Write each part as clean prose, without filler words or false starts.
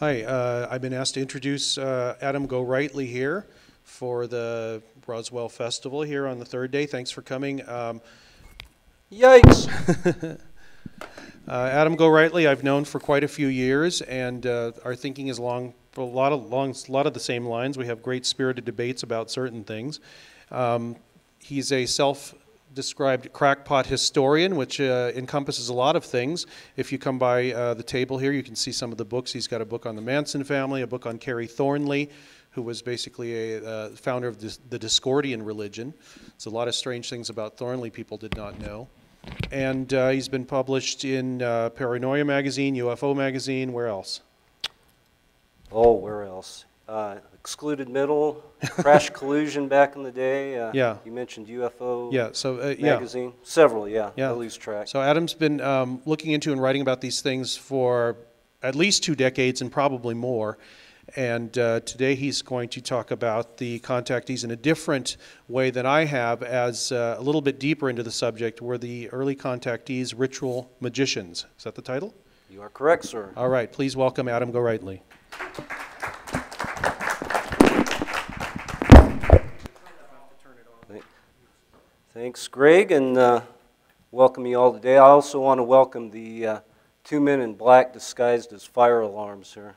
Hi, I've been asked to introduce Adam Gorightly here for the Roswell Festival here on the third day. Thanks for coming. Yikes! Adam Gorightly I've known for quite a few years, and our thinking is along a lot of the same lines. We have great spirited debates about certain things. He's a self-described crackpot historian, which encompasses a lot of things. If you come by the table here, you can see some of the books. He's got a book on the Manson family, a book on Carrie Thornley, who was basically a founder of the Discordian religion. So a lot of strange things about Thornley people did not know. And he's been published in Paranoia magazine, UFO magazine, where else? Oh, where else? Excluded Middle, Crash Collusion back in the day. Yeah. You mentioned UFO Yeah. magazine. Several, yeah. Yeah. I lose track. So Adam's been looking into and writing about these things for at least 2 decades and probably more. And today he's going to talk about the contactees in a different way than I have, as a little bit deeper into the subject. Were the early contactees ritual magicians? Is that the title? You are correct, sir. All right. Please welcome Adam Gorightly. Thanks, Greg, and welcome you all today. I also want to welcome the 2 men in black disguised as fire alarms here.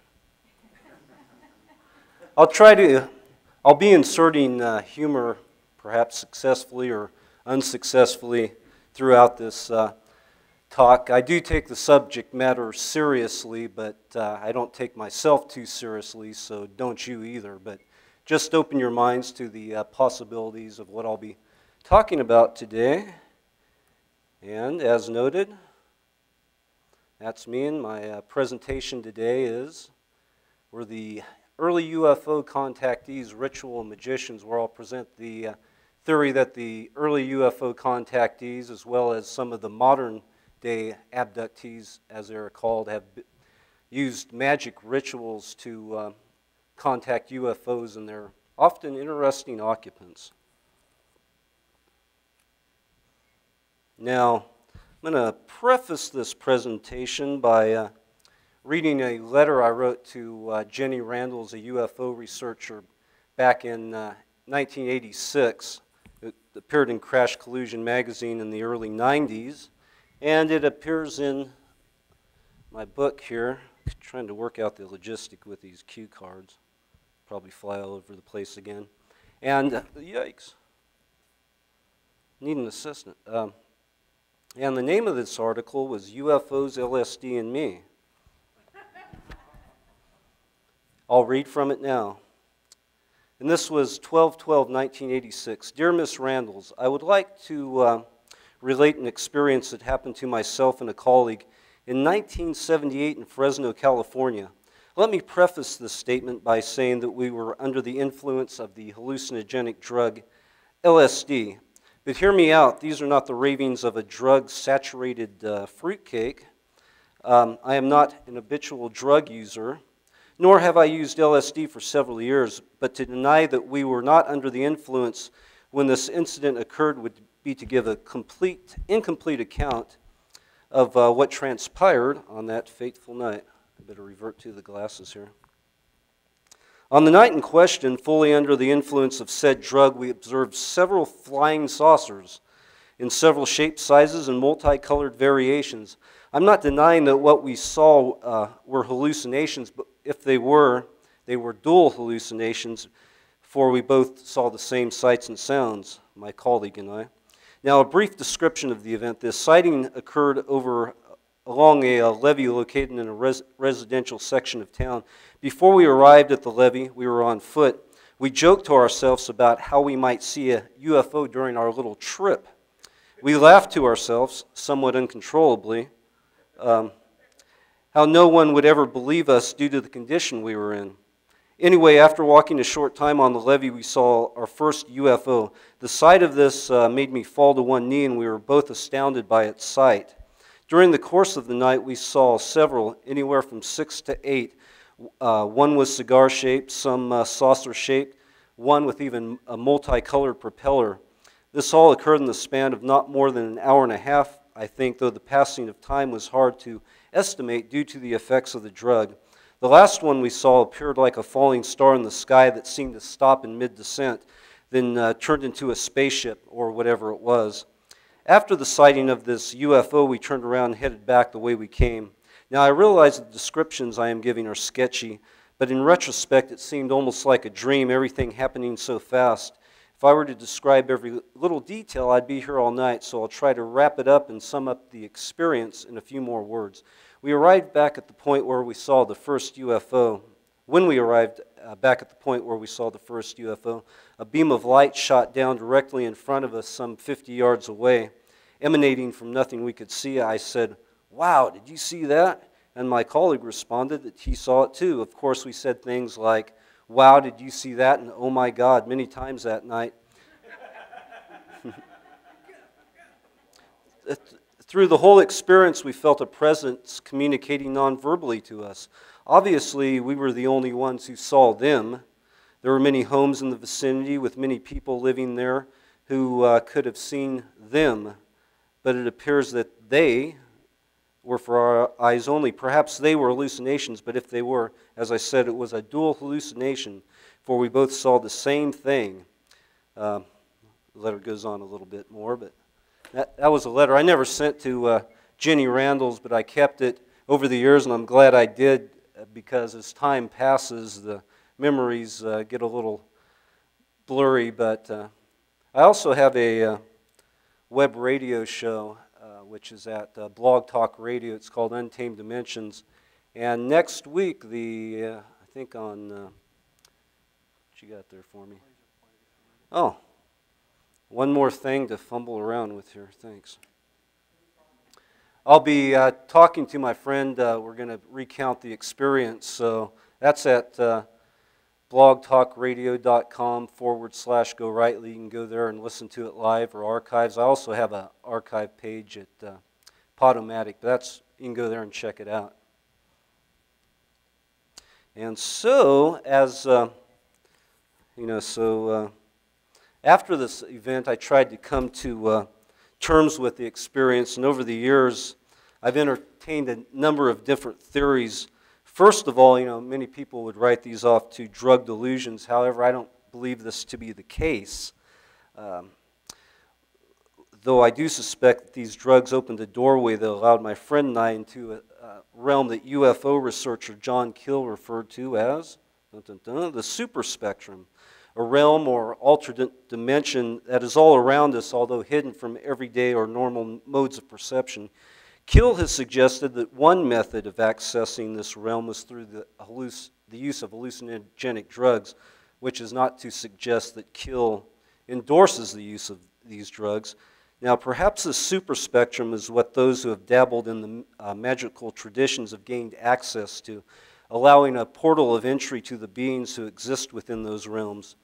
I'll be inserting humor, perhaps successfully or unsuccessfully, throughout this talk. I do take the subject matter seriously, but I don't take myself too seriously, so don't you either. But just open your minds to the possibilities of what I'll be talking about today. And as noted, that's me, and my presentation today we're the early UFO contactees, ritual magicians, where I'll present the theory that the early UFO contactees, as well as some of the modern day abductees, as they're called, have used magic rituals to contact UFOs and their often interesting occupants. Now, I'm going to preface this presentation by reading a letter I wrote to Jenny Randles, a UFO researcher, back in 1986. It appeared in Crash Collusion magazine in the early 90s, and it appears in my book here. Trying to work out the logistic with these cue cards. Probably fly all over the place again. And, yikes, need an assistant. And the name of this article was UFOs, LSD, and Me. I'll read from it now. And this was 12/12/1986. Dear Miss Randles, I would like to relate an experience that happened to myself and a colleague in 1978 in Fresno, California. Let me preface this statement by saying that we were under the influence of the hallucinogenic drug LSD. But hear me out, these are not the ravings of a drug-saturated fruitcake. I am not an habitual drug user, nor have I used LSD for several years, but to deny that we were not under the influence when this incident occurred would be to give a incomplete account of what transpired on that fateful night. I better revert to the glasses here. On the night in question, fully under the influence of said drug, we observed several flying saucers in several shapes, sizes, and multicolored variations. I'm not denying that what we saw were hallucinations, but if they were dual hallucinations, for we both saw the same sights and sounds, my colleague and I. Now, a brief description of the event. This sighting occurred along a levee located in a residential section of town. Before we arrived at the levee, we were on foot. We joked to ourselves about how we might see a UFO during our little trip. We laughed to ourselves, somewhat uncontrollably, how no one would ever believe us due to the condition we were in. Anyway, after walking a short time on the levee, we saw our first UFO. The sight of this made me fall to one knee, and we were both astounded by its sight. During the course of the night, we saw several, anywhere from 6 to 8. One was cigar-shaped, some saucer-shaped, one with even a multicolored propeller. This all occurred in the span of not more than an hour and a half, I think, though the passing of time was hard to estimate due to the effects of the drug. The last one we saw appeared like a falling star in the sky that seemed to stop in mid-descent, then turned into a spaceship or whatever it was. After the sighting of this UFO, we turned around and headed back the way we came. Now, I realize the descriptions I am giving are sketchy, but in retrospect, it seemed almost like a dream, everything happening so fast. If I were to describe every little detail, I'd be here all night, so I'll try to wrap it up and sum up the experience in a few more words. We arrived back at the point where we saw the first UFO. When we arrived back at the point where we saw the first UFO, a beam of light shot down directly in front of us some 50 yards away. Emanating from nothing we could see, I said, "Wow, did you see that?" And my colleague responded that he saw it too. Of course, we said things like, "Wow, did you see that?" and "Oh my God," many times that night. Through the whole experience, we felt a presence communicating non-verbally to us. Obviously, we were the only ones who saw them. There were many homes in the vicinity with many people living there who could have seen them, but it appears that they were for our eyes only. Perhaps they were hallucinations, but if they were, as I said, it was a dual hallucination, for we both saw the same thing. The letter goes on a little bit more, but that was a letter I never sent to Jenny Randall's, but I kept it over the years, and I'm glad I did, because as time passes, the memories get a little blurry. But I also have a web radio show, which is at Blog Talk Radio. It's called Untamed Dimensions. And next week, I think on, what you got there for me? Oh, one more thing to fumble around with here. Thanks. I'll be talking to my friend. We're going to recount the experience. So that's at blogtalkradio.com/Gorightly. You can go there and listen to it live or archives. I also have an archive page at Podomatic, but you can go there and check it out. And so, after this event, I tried to come to terms with the experience, and over the years, I've entertained a number of different theories. First of all, many people would write these off to drug delusions. However, I don't believe this to be the case. Though I do suspect that these drugs opened a doorway that allowed my friend and I into a realm that UFO researcher John Keel referred to as the super spectrum, a realm or alternate dimension that is all around us, although hidden from everyday or normal modes of perception. Keel has suggested that one method of accessing this realm was through the use of hallucinogenic drugs, which is not to suggest that Keel endorses the use of these drugs. Now, perhaps the super spectrum is what those who have dabbled in the magical traditions have gained access to, allowing a portal of entry to the beings who exist within those realms.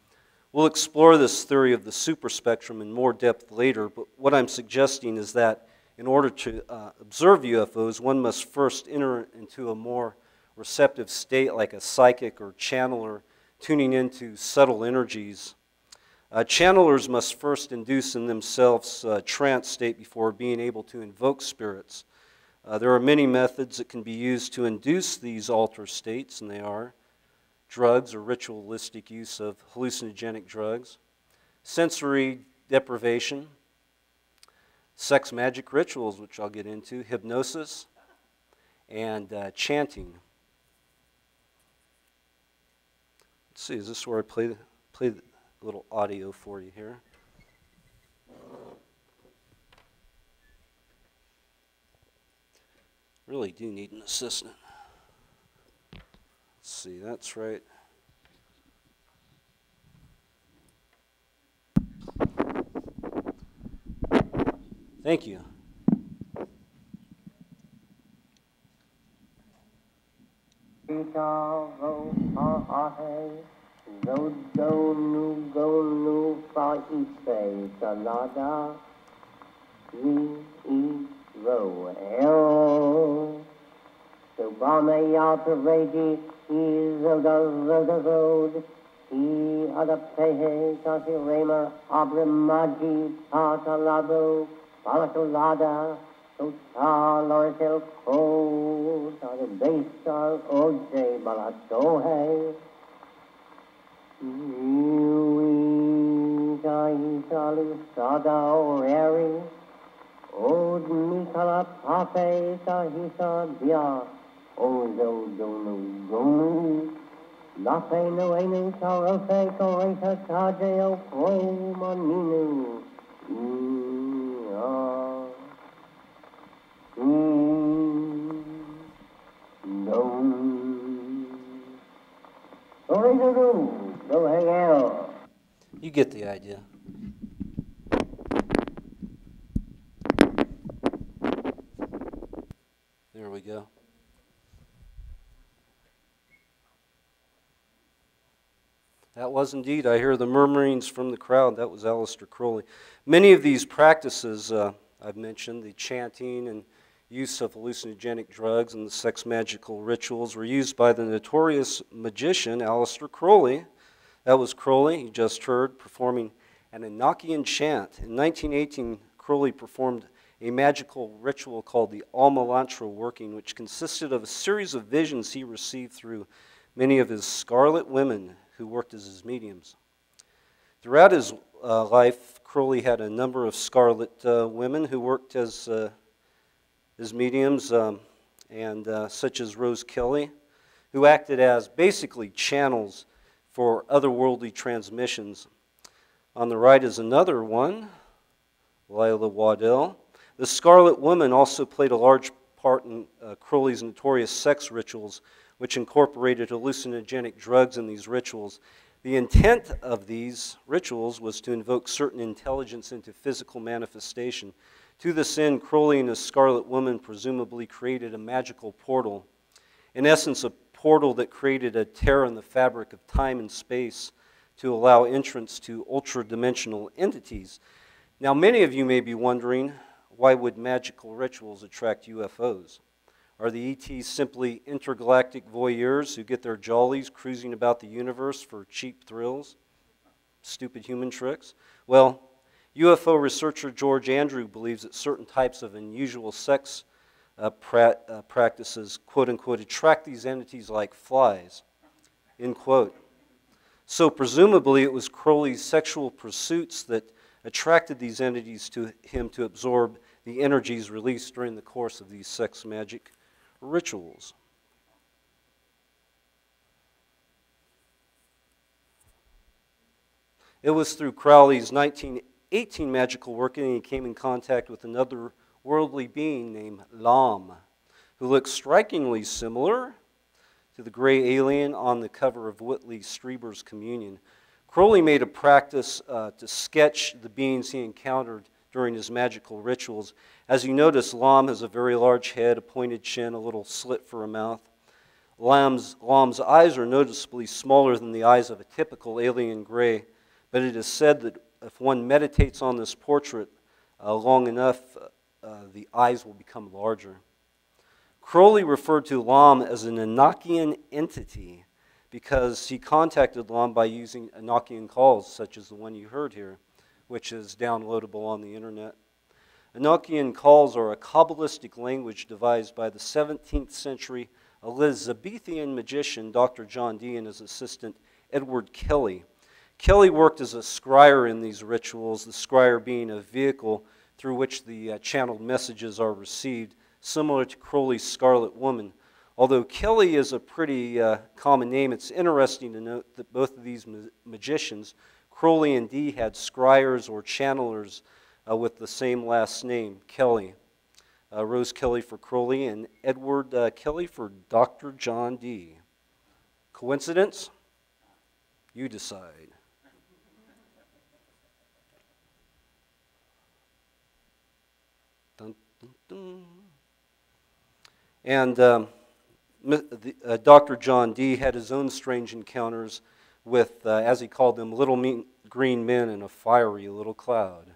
We'll explore this theory of the super spectrum in more depth later, but what I'm suggesting is that in order to observe UFOs, one must first enter into a more receptive state, like a psychic or channeler, tuning into subtle energies. Channelers must first induce in themselves a trance state before being able to invoke spirits. There are many methods that can be used to induce these altered states, and they are drugs or ritualistic use of hallucinogenic drugs, sensory deprivation, sex magic rituals, which I'll get into, hypnosis, and chanting. Let's see, is this where I play the little audio for you here? Really do need an assistant. Let's see, that's right. Thank you. So Banayatavedi is of the road. He adaptahe Kasirema Abramaji Patalado Palakulada So talar tel ko, tar beisar ojay balato hai. Yui salu sada orari, od mikala pape hisa dia, ozo dono gonu. Lafe no enu sarofe koreta kaje o pro maninu. Go hang out. You get the idea. There we go. That was indeed, I hear the murmurings from the crowd. That was Aleister Crowley. Many of these practices I've mentioned, the chanting and use of hallucinogenic drugs and the sex magical rituals, were used by the notorious magician Aleister Crowley. That was Crowley, you just heard, performing an Enochian chant. In 1918, Crowley performed a magical ritual called the Almalantra working, which consisted of a series of visions he received through many of his scarlet women who worked as his mediums. Throughout his life, Crowley had a number of scarlet women who worked as mediums, such as Rose Kelly, who acted as basically channels for otherworldly transmissions. On the right is another one, Lila Waddell. The Scarlet Woman also played a large part in Crowley's notorious sex rituals, which incorporated hallucinogenic drugs in these rituals. The intent of these rituals was to invoke certain intelligence into physical manifestation. To this end, Crowley and his Scarlet Woman presumably created a magical portal. In essence, a portal that created a tear in the fabric of time and space to allow entrance to ultra-dimensional entities. Now, many of you may be wondering, why would magical rituals attract UFOs? Are the ETs simply intergalactic voyeurs who get their jollies cruising about the universe for cheap thrills? Stupid human tricks? Well, UFO researcher George Andrew believes that certain types of unusual sex practices, quote unquote, attract these entities like flies, end quote. So presumably it was Crowley's sexual pursuits that attracted these entities to him to absorb the energies released during the course of these sex magic rituals. It was through Crowley's 1918 magical working he came in contact with another worldly being named Lam, who looked strikingly similar to the gray alien on the cover of Whitley Strieber's Communion. Crowley made a practice to sketch the beings he encountered during his magical rituals. As you notice, Lam has a very large head, a pointed chin, a little slit for a mouth. Lam's eyes are noticeably smaller than the eyes of a typical alien gray, but it is said that if one meditates on this portrait long enough, the eyes will become larger. Crowley referred to Lam as an Enochian entity because he contacted Lam by using Enochian calls, such as the one you heard here, which is downloadable on the internet. Enochian calls are a Kabbalistic language devised by the 17th century Elizabethan magician Dr. John Dee and his assistant Edward Kelly. Kelly worked as a scryer in these rituals, the scryer being a vehicle through which the channeled messages are received, similar to Crowley's Scarlet Woman. Although Kelly is a pretty common name, it's interesting to note that both of these magicians, Crowley and Dee, had scryers or channelers with the same last name, Kelly. Rose Kelly for Crowley and Edward Kelly for Dr. John Dee. Coincidence? You decide. Dun, dun, dun. And Dr. John Dee had his own strange encounters with, as he called them, little mean green men in a fiery little cloud.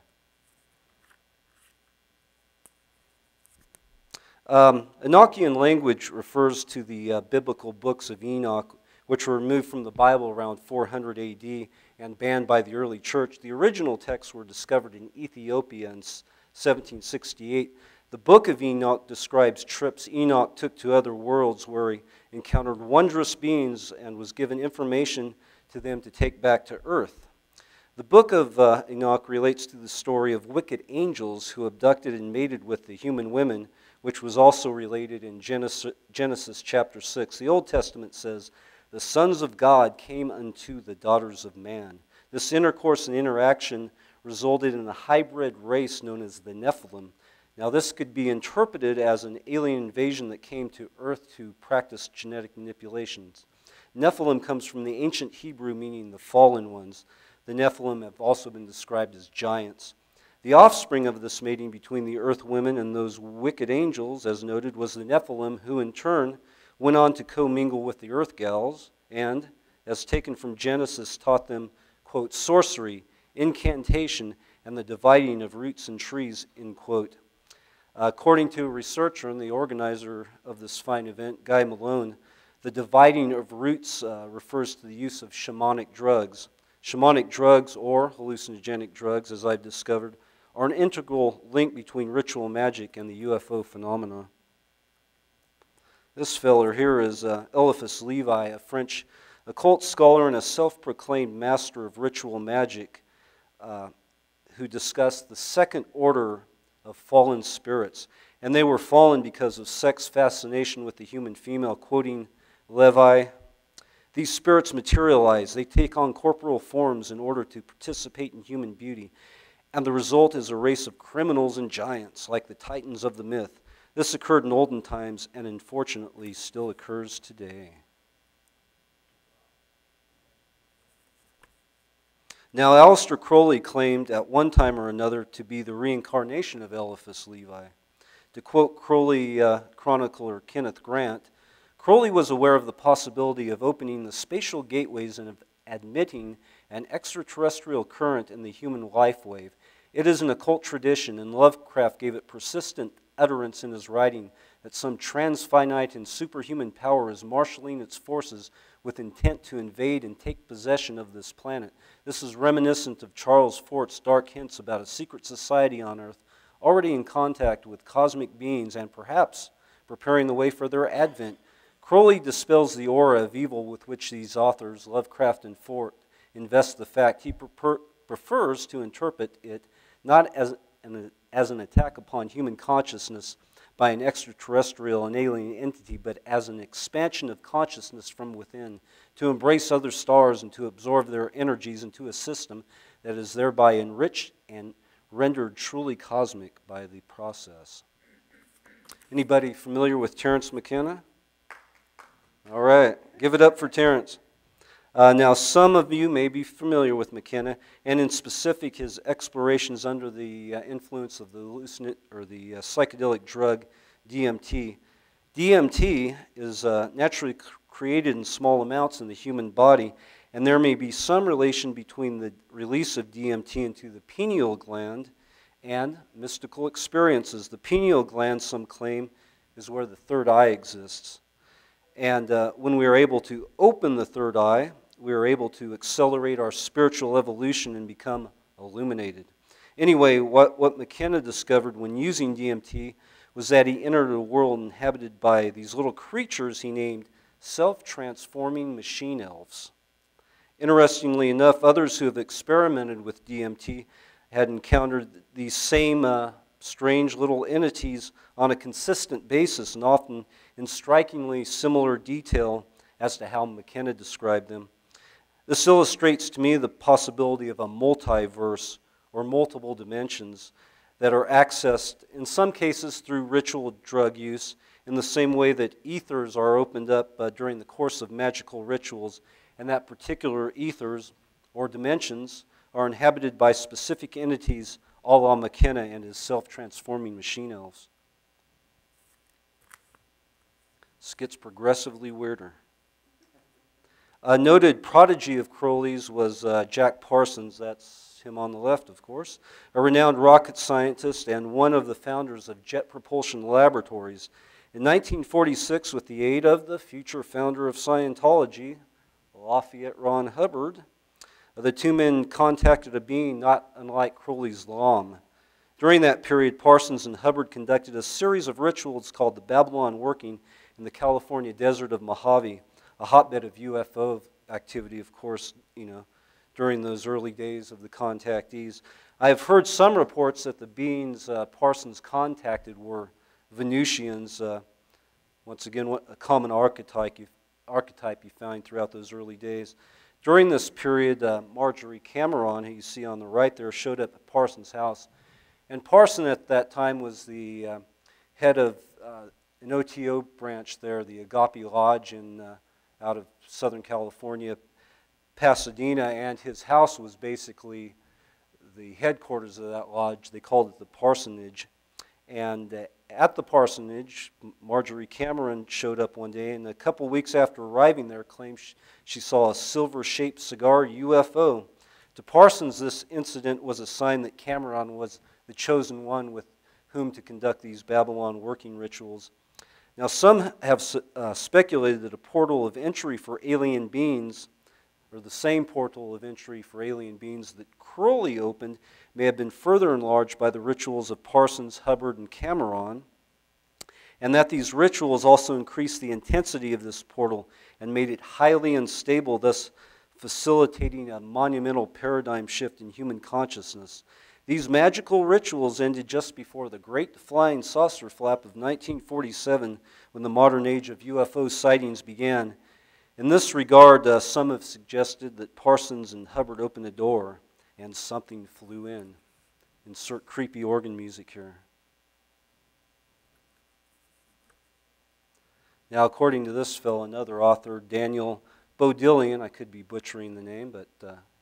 Enochian language refers to the biblical books of Enoch, which were removed from the Bible around 400 AD and banned by the early church. The original texts were discovered in Ethiopia in 1768. The book of Enoch describes trips Enoch took to other worlds where he encountered wondrous beings and was given information to them to take back to earth. The book of Enoch relates to the story of wicked angels who abducted and mated with the human women, which was also related in Genesis chapter 6. The Old Testament says, "The sons of God came unto the daughters of man." This intercourse and interaction resulted in a hybrid race known as the Nephilim. Now, this could be interpreted as an alien invasion that came to earth to practice genetic manipulations. Nephilim comes from the ancient Hebrew meaning the fallen ones. The Nephilim have also been described as giants. The offspring of this mating between the earth women and those wicked angels, as noted, was the Nephilim, who in turn went on to commingle with the earth gals and, as taken from Genesis, taught them, quote, sorcery, incantation, and the dividing of roots and trees, end quote. According to a researcher and the organizer of this fine event, Guy Malone, the dividing of roots refers to the use of shamanic drugs. Shamanic drugs, or hallucinogenic drugs, as I've discovered, are an integral link between ritual magic and the UFO phenomena. This feller here is Eliphas Levi, a French occult scholar and a self-proclaimed master of ritual magic, who discussed the second order of fallen spirits. And they were fallen because of sex fascination with the human female. Quoting Levi, "These spirits materialize. They take on corporeal forms in order to participate in human beauty. And the result is a race of criminals and giants, like the titans of the myth. This occurred in olden times and unfortunately still occurs today." Now, Aleister Crowley claimed at one time or another to be the reincarnation of Eliphas Levi. To quote Crowley chronicler Kenneth Grant, Crowley was aware of the possibility of opening the spatial gateways and of admitting an extraterrestrial current in the human life wave. It is an occult tradition, and Lovecraft gave it persistent utterance in his writing that some transfinite and superhuman power is marshaling its forces with intent to invade and take possession of this planet. This is reminiscent of Charles Fort's dark hints about a secret society on Earth already in contact with cosmic beings and perhaps preparing the way for their advent. Crowley dispels the aura of evil with which these authors, Lovecraft and Fort, invest the fact. He prefers to interpret it not as an attack upon human consciousness by an extraterrestrial and alien entity, but as an expansion of consciousness from within, to embrace other stars and to absorb their energies into a system that is thereby enriched and rendered truly cosmic by the process. Anybody familiar with Terence McKenna? All right, give it up for Terence. Now, some of you may be familiar with McKenna, and in specific, his explorations under the influence of the psychedelic drug DMT. DMT is naturally created in small amounts in the human body, and there may be some relation between the release of DMT into the pineal gland and mystical experiences. The pineal gland, some claim, is where the third eye exists. And when we are able to open the third eye, we are able to accelerate our spiritual evolution and become illuminated. Anyway, what McKenna discovered when using DMT was that he entered a world inhabited by these little creatures he named self-transforming machine elves. Interestingly enough, others who have experimented with DMT had encountered these same strange little entities on a consistent basis and often in strikingly similar detail as to how McKenna described them. This illustrates to me the possibility of a multiverse or multiple dimensions that are accessed in some cases through ritual drug use in the same way that ethers are opened up during the course of magical rituals, and that particular ethers or dimensions are inhabited by specific entities a la McKenna and his self-transforming machine elves. This gets progressively weirder. A noted prodigy of Crowley's was Jack Parsons. That's him on the left, of course, a renowned rocket scientist and one of the founders of Jet Propulsion Laboratories. In 1946, with the aid of the future founder of Scientology, Lafayette Ron Hubbard, the two men contacted a being not unlike Crowley's Lam. During that period, Parsons and Hubbard conducted a series of rituals called the Babylon Working in the California desert of Mojave, a hotbed of UFO activity, of course, during those early days of the contactees. I have heard some reports that the beings Parsons contacted were Venusians, once again, a common archetype you find throughout those early days. During this period, Marjorie Cameron, who you see on the right there, showed up at Parsons' house. And Parson at that time was the head of an OTO branch there, the Agape Lodge out of Southern California, Pasadena, and his house was basically the headquarters of that lodge. They called it the parsonage. And at the parsonage, Marjorie Cameron showed up one day, and a couple weeks after arriving there, claimed she saw a silver-shaped cigar UFO. To Parsons, this incident was a sign that Cameron was the chosen one with whom to conduct these Babylon working rituals. Now, some have speculated that a portal of entry for alien beings, or the same portal of entry for alien beings that Crowley opened, may have been further enlarged by the rituals of Parsons, Hubbard, and Cameron, and that these rituals also increased the intensity of this portal and made it highly unstable, thus facilitating a monumental paradigm shift in human consciousness. These magical rituals ended just before the Great Flying Saucer Flap of 1947, when the modern age of UFO sightings began. In this regard, some have suggested that Parsons and Hubbard opened the door and something flew in. Insert creepy organ music here. Now, according to this fellow, another author, Daniel Bodillion, I could be butchering the name, but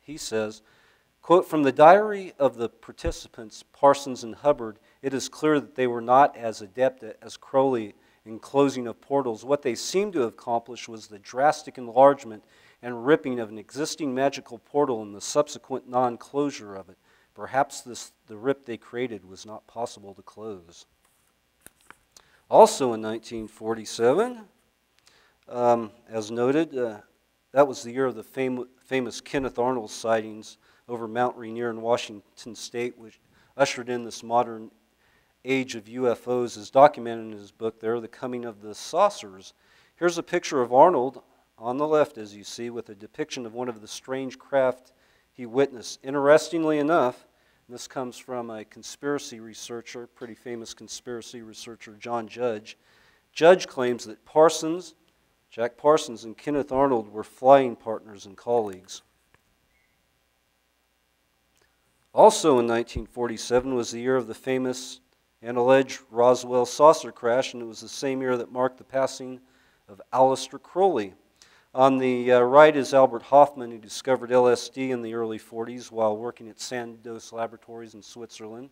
he says, quote, "From the diary of the participants, Parsons and Hubbard, it is clear that they were not as adept as Crowley in closing of portals. What they seemed to have accomplished was the drastic enlargement and ripping of an existing magical portal and the subsequent non-closure of it. Perhaps the rip they created was not possible to close." Also in 1947, as noted, that was the year of the famous Kenneth Arnold sightings over Mount Rainier in Washington State, which ushered in this modern age of UFOs, as documented in his book there, The Coming of the Saucers. Here's a picture of Arnold on the left, as you see, with a depiction of one of the strange craft he witnessed. Interestingly enough, and this comes from a conspiracy researcher, pretty famous conspiracy researcher, John Judge. Judge claims that Jack Parsons and Kenneth Arnold were flying partners and colleagues. Also in 1947 was the year of the famous and alleged Roswell saucer crash, and it was the same year that marked the passing of Aleister Crowley. On the right is Albert Hoffman, who discovered LSD in the early 40s while working at Sandoz Laboratories in Switzerland.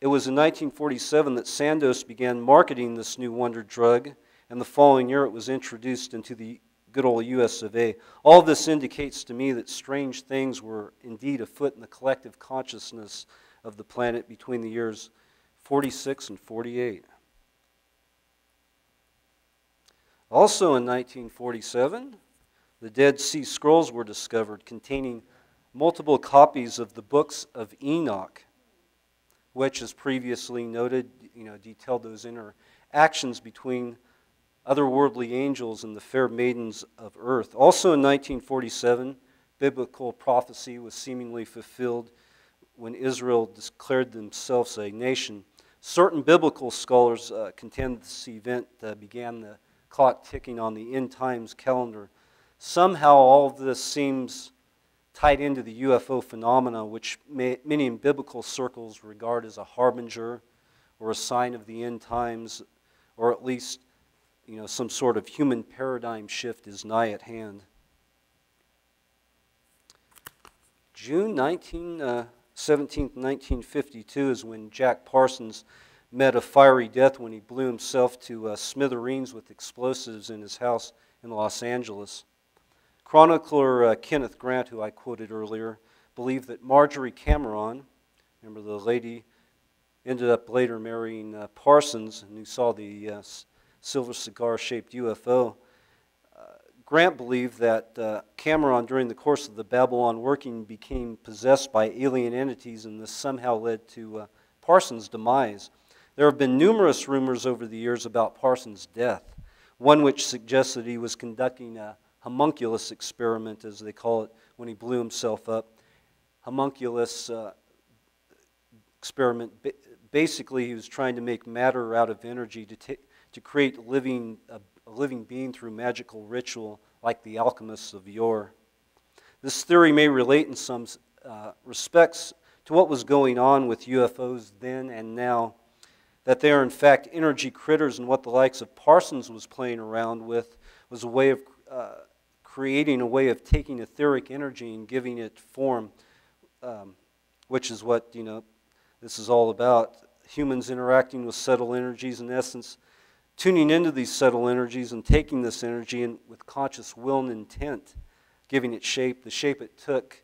It was in 1947 that Sandoz began marketing this new wonder drug, and the following year it was introduced into the good old US of A. All of this indicates to me that strange things were indeed afoot in the collective consciousness of the planet between the years 46 and 48. Also in 1947, the Dead Sea Scrolls were discovered containing multiple copies of the books of Enoch, which, as previously noted, detailed those interactions between otherworldly angels and the fair maidens of earth. Also in 1947, biblical prophecy was seemingly fulfilled when Israel declared themselves a nation. Certain biblical scholars contend this event began the clock ticking on the end times calendar. Somehow all of this seems tied into the UFO phenomena, which many in biblical circles regard as a harbinger or a sign of the end times, or at least some sort of human paradigm shift is nigh at hand. June 17th, 1952 is when Jack Parsons met a fiery death when he blew himself to smithereens with explosives in his house in Los Angeles. Chronicler Kenneth Grant, who I quoted earlier, believed that Marjorie Cameron, remember the lady, ended up later marrying Parsons, and who saw the silver cigar-shaped UFO. Grant believed that Cameron, during the course of the Babylon working, became possessed by alien entities, and this somehow led to Parsons' demise. There have been numerous rumors over the years about Parsons' death, one which suggests that he was conducting a homunculus experiment, as they call it, when he blew himself up. Homunculus experiment, basically he was trying to make matter out of energy to create a living being through magical ritual like the alchemists of yore. This theory may relate in some respects to what was going on with UFOs then and now, that they are in fact energy critters, and what the likes of Parsons was playing around with was a way of creating a way of taking etheric energy and giving it form, which is what this is all about. Humans interacting with subtle energies, in essence, tuning into these subtle energies and taking this energy and with conscious will and intent, giving it shape. The shape it took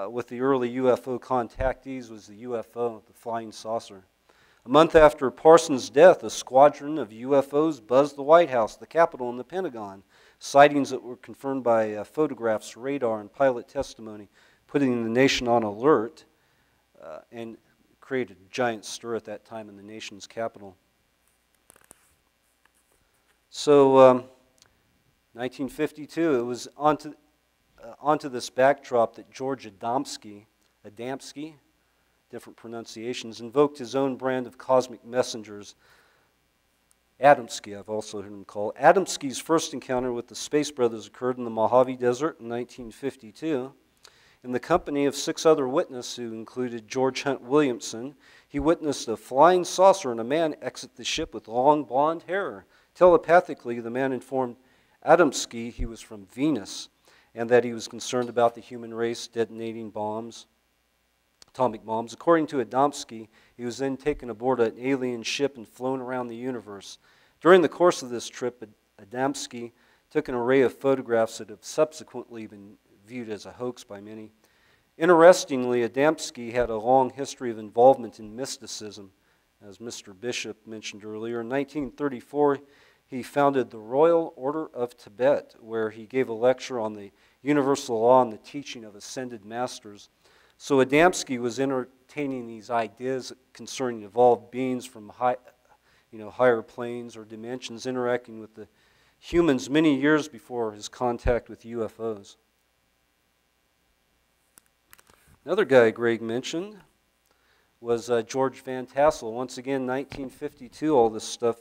with the early UFO contactees was the UFO, the flying saucer. A month after Parsons' death, a squadron of UFOs buzzed the White House, the Capitol, and the Pentagon. Sightings that were confirmed by photographs, radar, and pilot testimony, putting the nation on alert and created a giant stir at that time in the nation's capital. So, 1952, it was onto this backdrop that George Adamski, different pronunciations, invoked his own brand of cosmic messengers. Adamski, I've also heard him called. Adamski's first encounter with the Space Brothers occurred in the Mojave Desert in 1952. In the company of 6 other witnesses, who included George Hunt Williamson, he witnessed a flying saucer and a man exit the ship with long blonde hair. Telepathically, the man informed Adamski he was from Venus and that he was concerned about the human race detonating bombs, atomic bombs. According to Adamski, he was then taken aboard an alien ship and flown around the universe. During the course of this trip, Adamski took an array of photographs that have subsequently been viewed as a hoax by many. Interestingly, Adamski had a long history of involvement in mysticism, as Mr. Bishop mentioned earlier. In 1934, he founded the Royal Order of Tibet, where he gave a lecture on the universal law and the teaching of ascended masters. So Adamski was entertaining these ideas concerning evolved beings from higher planes or dimensions interacting with the humans many years before his contact with UFOs. Another guy Greg mentioned was George Van Tassel. Once again, 1952, all this stuff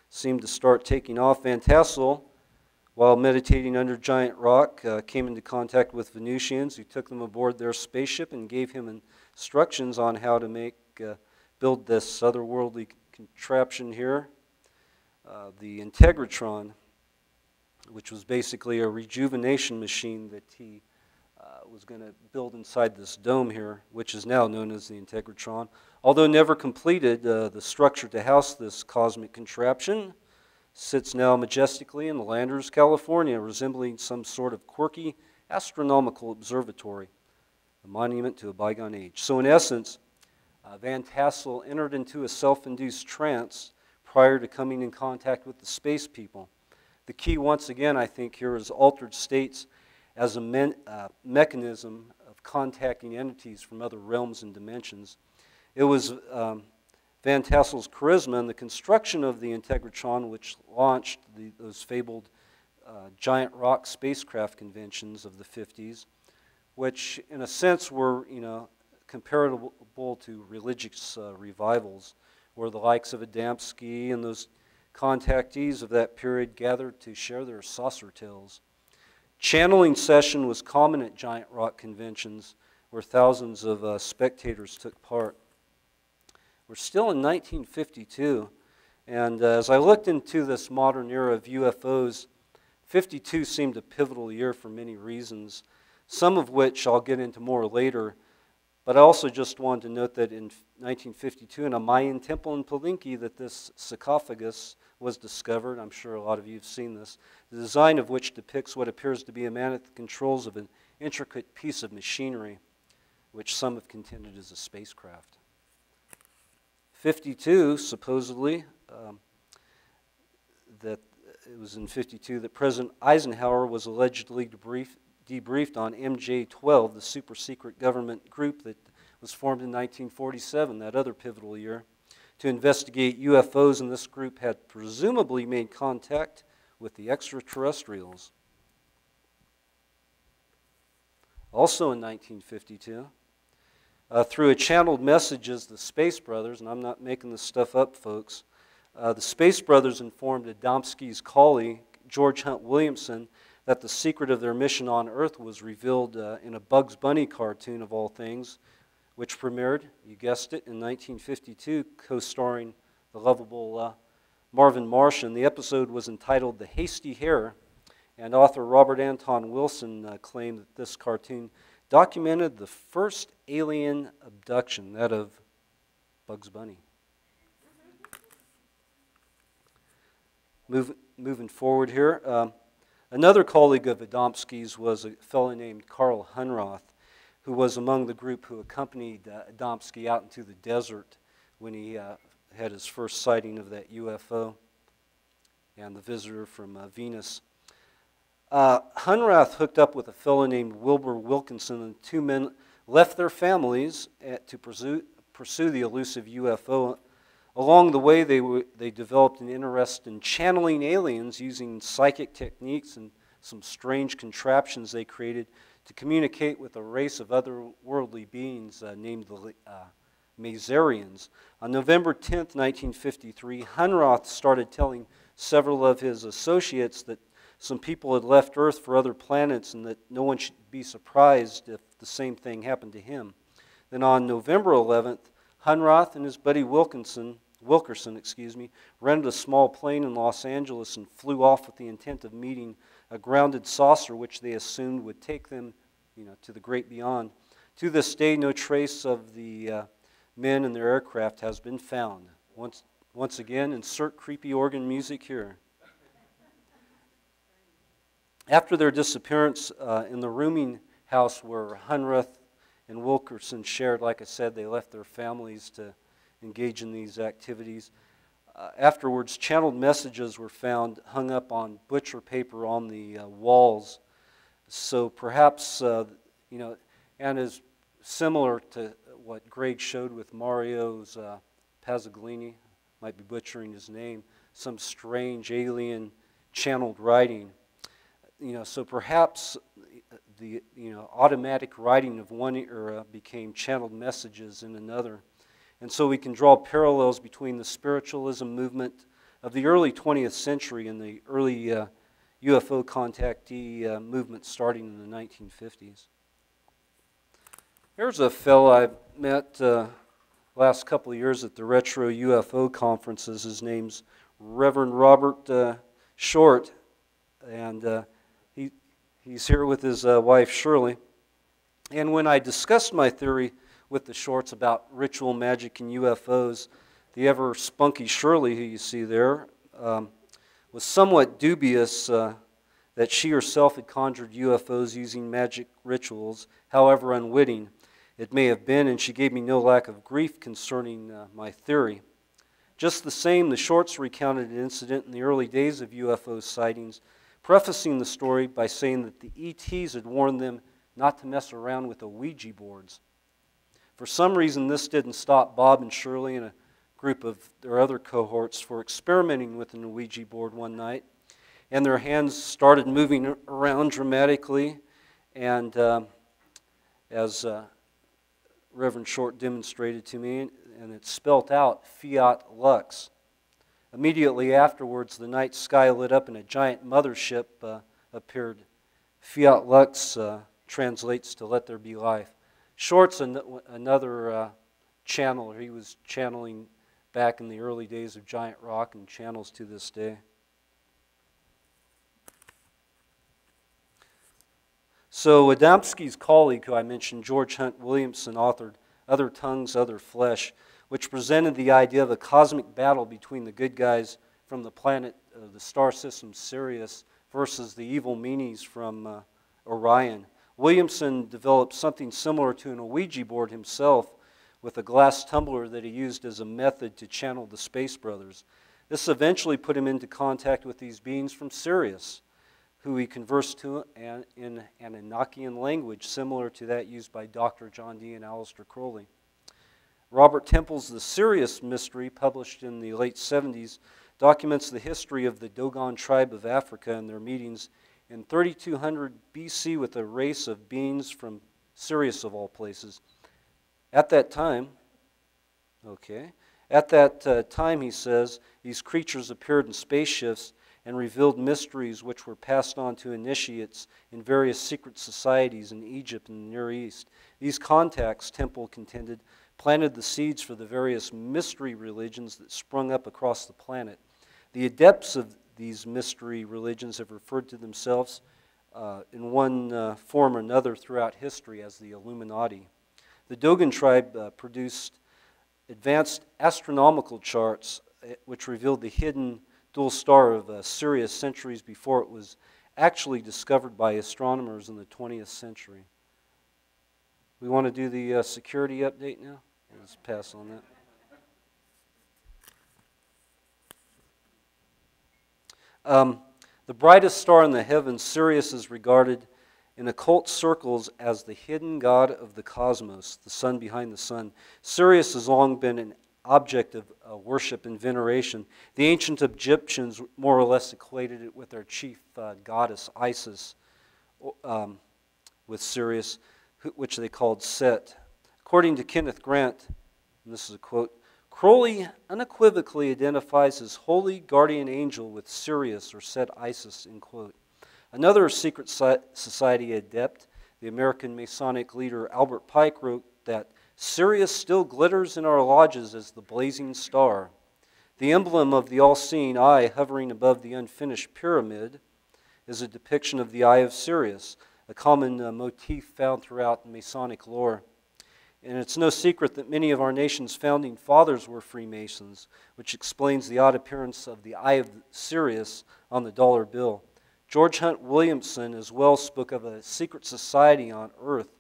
seemed to start taking off. Van Tassel, while meditating under Giant Rock, came into contact with Venusians who took them aboard their spaceship and gave him instructions on how to build this otherworldly contraption here, the Integratron, which was basically a rejuvenation machine that he was going to build inside this dome here, which is now known as the Integratron. Although never completed, the structure to house this cosmic contraption sits now majestically in Landers, California, resembling some sort of quirky astronomical observatory, a monument to a bygone age. So in essence, Van Tassel entered into a self-induced trance prior to coming in contact with the space people. The key, once again, I think here is altered states as a mechanism of contacting entities from other realms and dimensions. It was Van Tassel's charisma and the construction of the Integratron which launched those fabled giant rock spacecraft conventions of the 50s, which in a sense were comparable to religious revivals, where the likes of Adamski and those contactees of that period gathered to share their saucer tales. Channeling session was common at giant rock conventions where thousands of spectators took part. We're still in 1952, and as I looked into this modern era of UFOs, 52 seemed a pivotal year for many reasons, some of which I'll get into more later. But I also just wanted to note that in 1952, in a Mayan temple in Palenque, that this sarcophagus was discovered. I'm sure a lot of you have seen this. The design of which depicts what appears to be a man at the controls of an intricate piece of machinery, which some have contended is a spacecraft. 52, supposedly, that it was in 52 that President Eisenhower was allegedly debriefed on MJ-12, the super secret government group that was formed in 1947, that other pivotal year, to investigate UFOs, and this group had presumably made contact with the extraterrestrials. Also in 1952, through a channeled messages, the Space Brothers, and I'm not making this stuff up, folks, the Space Brothers informed Adamski's colleague, George Hunt Williamson, that the secret of their mission on Earth was revealed in a Bugs Bunny cartoon, of all things, which premiered, you guessed it, in 1952, co-starring the lovable Marvin Martian. The episode was entitled The Hasty Hare, and author Robert Anton Wilson claimed that this cartoon documented the first alien abduction, that of Bugs Bunny. Moving forward here, another colleague of Adamski's was a fellow named Carl Hunroth, who was among the group who accompanied Adamski out into the desert when he had his first sighting of that UFO and the visitor from Venus. Hunrath hooked up with a fellow named Wilbur Wilkinson, and the two men left their families to pursue the elusive UFO. Along the way, they developed an interest in channeling aliens using psychic techniques and some strange contraptions they created to communicate with a race of otherworldly beings named the Mazarians. On November 10th, 1953, Hunroth started telling several of his associates that some people had left Earth for other planets and that no one should be surprised if the same thing happened to him. Then on November 11th, Hunroth and his buddy Wilkerson, rented a small plane in Los Angeles and flew off with the intent of meeting a grounded saucer, which they assumed would take them, to the great beyond. To this day, no trace of the men and their aircraft has been found. Once again, insert creepy organ music here. After their disappearance in the rooming house where Hunroth and Wilkerson shared, like I said, they left their families to engage in these activities. Afterwards, channeled messages were found hung up on butcher paper on the walls. So perhaps, and is similar to what Greg showed with Mario's Pazzaglini, might be butchering his name, some strange alien channeled writing. So perhaps the automatic writing of one era became channeled messages in another. And so we can draw parallels between the spiritualism movement of the early 20th century and the early UFO contactee movement starting in the 1950s. Here's a fellow I've met last couple of years at the Retro UFO conferences. His name's Reverend Robert Short, and he's here with his wife Shirley. And when I discussed my theory with the Shorts about ritual magic and UFOs, the ever spunky Shirley, who you see there, was somewhat dubious that she herself had conjured UFOs using magic rituals, however unwitting it may have been, and she gave me no lack of grief concerning my theory. Just the same, the Shorts recounted an incident in the early days of UFO sightings, prefacing the story by saying that the ETs had warned them not to mess around with the Ouija boards. For some reason, this didn't stop Bob and Shirley and a group of their other cohorts for experimenting with an Ouija board one night, and their hands started moving around dramatically, and as Reverend Short demonstrated to me, and it spelt out Fiat Lux. Immediately afterwards, the night sky lit up and a giant mothership appeared. Fiat Lux translates to let there be life. Short's another channeler. He was channeling back in the early days of Giant Rock and channels to this day. So Adamski's colleague, who I mentioned, George Hunt Williamson, authored Other Tongues, Other Flesh, which presented the idea of a cosmic battle between the good guys from the planet, the star system Sirius, versus the evil meanies from Orion. Williamson developed something similar to an Ouija board himself with a glass tumbler that he used as a method to channel the Space Brothers. This eventually put him into contact with these beings from Sirius, who he conversed to in an Enochian language similar to that used by Dr. John Dee and Aleister Crowley. Robert Temple's The Sirius Mystery, published in the late 70s, documents the history of the Dogon tribe of Africa and their meetings in 3200 BC with a race of beings from Sirius, of all places. At that time, he says, these creatures appeared in spaceships and revealed mysteries which were passed on to initiates in various secret societies in Egypt and the Near East. These contacts, Temple contended, planted the seeds for the various mystery religions that sprung up across the planet. The adepts of these mystery religions have referred to themselves in one form or another throughout history as the Illuminati. The Dogon tribe produced advanced astronomical charts which revealed the hidden dual star of Sirius centuries before it was actually discovered by astronomers in the 20th century. We want to do the security update now? Let's pass on that. The brightest star in the heavens, Sirius, is regarded in occult circles as the hidden god of the cosmos, the sun behind the sun. Sirius has long been an object of worship and veneration. The ancient Egyptians more or less equated it with their chief goddess Isis, with Sirius, which they called Set. According to Kenneth Grant, and this is a quote, Crowley unequivocally identifies his holy guardian angel with Sirius or Set Isis, end quote. Another secret society adept, the American Masonic leader Albert Pike, wrote that Sirius still glitters in our lodges as the blazing star. The emblem of the all-seeing eye hovering above the unfinished pyramid is a depiction of the eye of Sirius, a common motif found throughout Masonic lore. And it's no secret that many of our nation's founding fathers were Freemasons, which explains the odd appearance of the eye of Sirius on the dollar bill. George Hunt Williamson as well spoke of a secret society on earth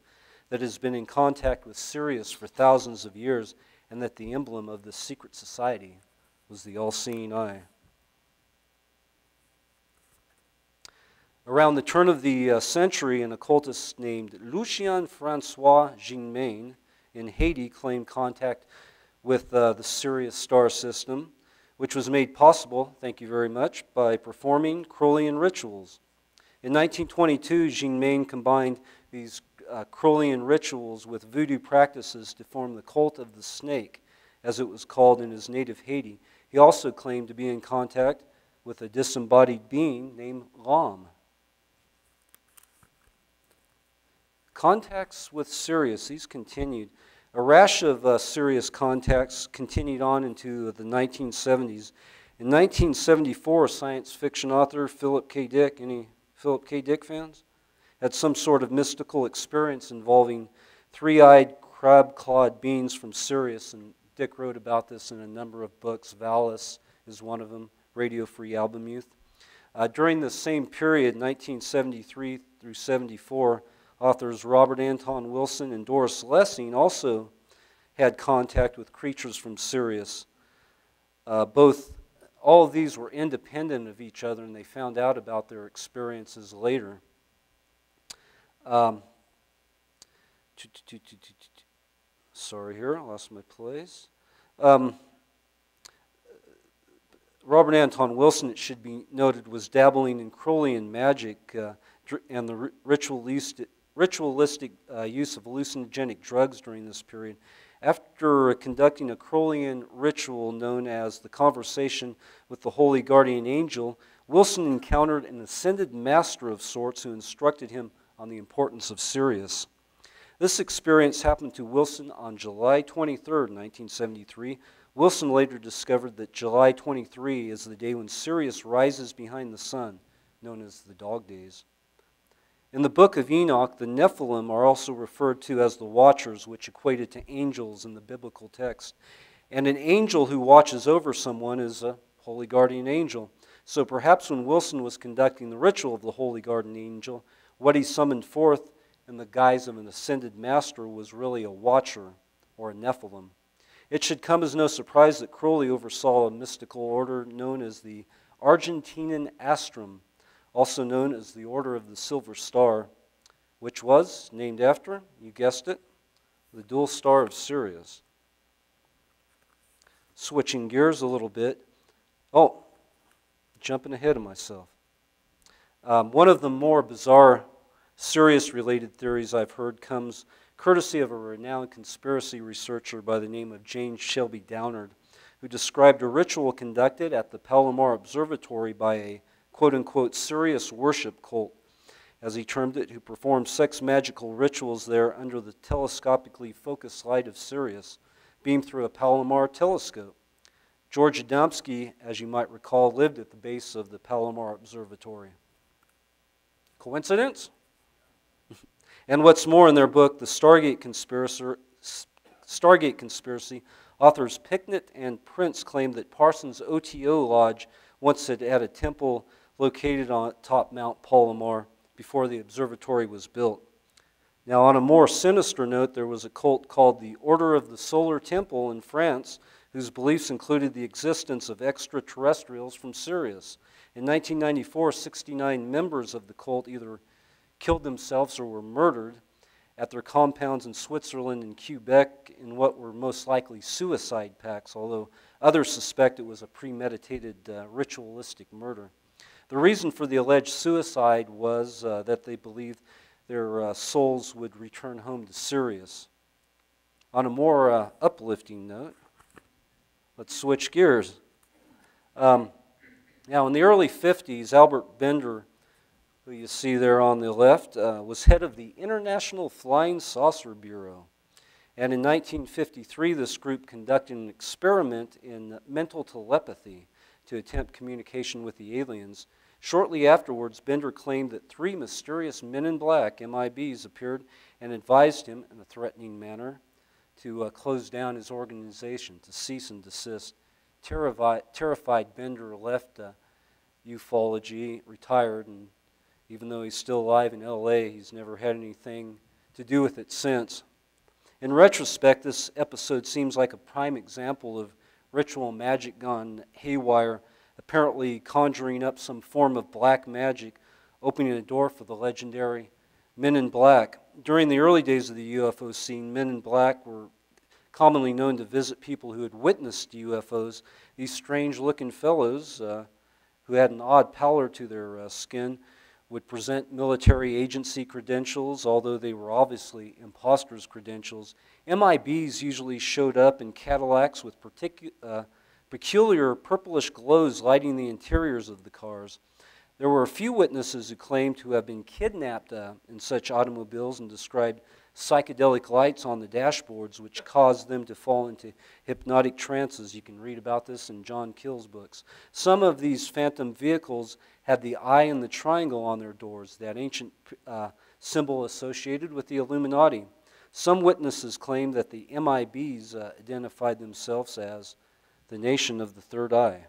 that has been in contact with Sirius for thousands of years, and that the emblem of the secret society was the all-seeing eye. Around the turn of the century, an occultist named Lucien Francois Ginmain in Haiti claimed contact with the Sirius star system, which was made possible, thank you very much, by performing Crowleyan rituals. In 1922, Ginmain combined these Crowleyan rituals with voodoo practices to form the cult of the snake, as it was called in his native Haiti. He also claimed to be in contact with a disembodied being named Lam. Contacts with Sirius, these continued. A rash of Sirius contacts continued on into the 1970s. In 1974, science fiction author Philip K. Dick, any Philip K. Dick fans? Had some sort of mystical experience involving three-eyed, crab-clawed beings from Sirius, and Dick wrote about this in a number of books. Valis is one of them, Radio Free Album Youth. During the same period, 1973 through 74, authors Robert Anton Wilson and Doris Lessing also had contact with creatures from Sirius. All of these were independent of each other, and they found out about their experiences later. Sorry here, I lost my place. Robert Anton Wilson, it should be noted, was dabbling in Crowleyan magic and the ritualistic use of hallucinogenic drugs during this period. After conducting a Crowleyan ritual known as the Conversation with the Holy Guardian Angel, Wilson encountered an ascended master of sorts who instructed him on the importance of Sirius. This experience happened to Wilson on July 23, 1973. Wilson later discovered that July 23 is the day when Sirius rises behind the sun, known as the Dog Days. In the book of Enoch, the Nephilim are also referred to as the Watchers, which equated to angels in the biblical text. And an angel who watches over someone is a holy guardian angel. So perhaps when Wilson was conducting the ritual of the holy guardian angel, what he summoned forth in the guise of an ascended master was really a watcher or a Nephilim. It should come as no surprise that Crowley oversaw a mystical order known as the Argentinian Astrum, also known as the Order of the Silver Star, which was named after, you guessed it, the dual star of Sirius. Switching gears a little bit. Oh, jumping ahead of myself. One of the more bizarre Sirius-related theories I've heard comes courtesy of a renowned conspiracy researcher by the name of James Shelby Downard, who described a ritual conducted at the Palomar Observatory by a quote-unquote Sirius worship cult, as he termed it, who performed sex magical rituals there under the telescopically focused light of Sirius, beamed through a Palomar telescope. George Adamski, as you might recall, lived at the base of the Palomar Observatory. Coincidence? And what's more, in their book, The Stargate Conspiracy, authors Picknett and Prince claim that Parsons' OTO Lodge once had a temple located on top Mount Palomar before the observatory was built. Now, on a more sinister note, there was a cult called the Order of the Solar Temple in France, whose beliefs included the existence of extraterrestrials from Sirius. In 1994, 69 members of the cult either killed themselves or were murdered at their compounds in Switzerland and Quebec in what were most likely suicide pacts, although others suspect it was a premeditated ritualistic murder. The reason for the alleged suicide was that they believed their souls would return home to Sirius. On a more uplifting note, let's switch gears. Now, in the early 50s, Albert Bender, who you see there on the left, was head of the International Flying Saucer Bureau. And in 1953, this group conducted an experiment in mental telepathy to attempt communication with the aliens. Shortly afterwards, Bender claimed that 3 mysterious men in black, MIBs, appeared and advised him in a threatening manner to close down his organization, to cease and desist. Terrified, Bender left ufology, retired, and even though he's still alive in LA, he's never had anything to do with it since. In retrospect, this episode seems like a prime example of ritual magic gone haywire, apparently conjuring up some form of black magic, opening a door for the legendary Men in Black. During the early days of the UFO scene, Men in Black were commonly known to visit people who had witnessed UFOs. These strange-looking fellows, who had an odd pallor to their skin, would present military agency credentials, although they were obviously imposters' credentials. MIBs usually showed up in Cadillacs with peculiar purplish glows lighting the interiors of the cars. There were a few witnesses who claimed to have been kidnapped in such automobiles and described psychedelic lights on the dashboards, which caused them to fall into hypnotic trances. You can read about this in John Keel's books. Some of these phantom vehicles had the eye and the triangle on their doors, that ancient symbol associated with the Illuminati. Some witnesses claimed that the MIBs identified themselves as the Nation of the Third Eye.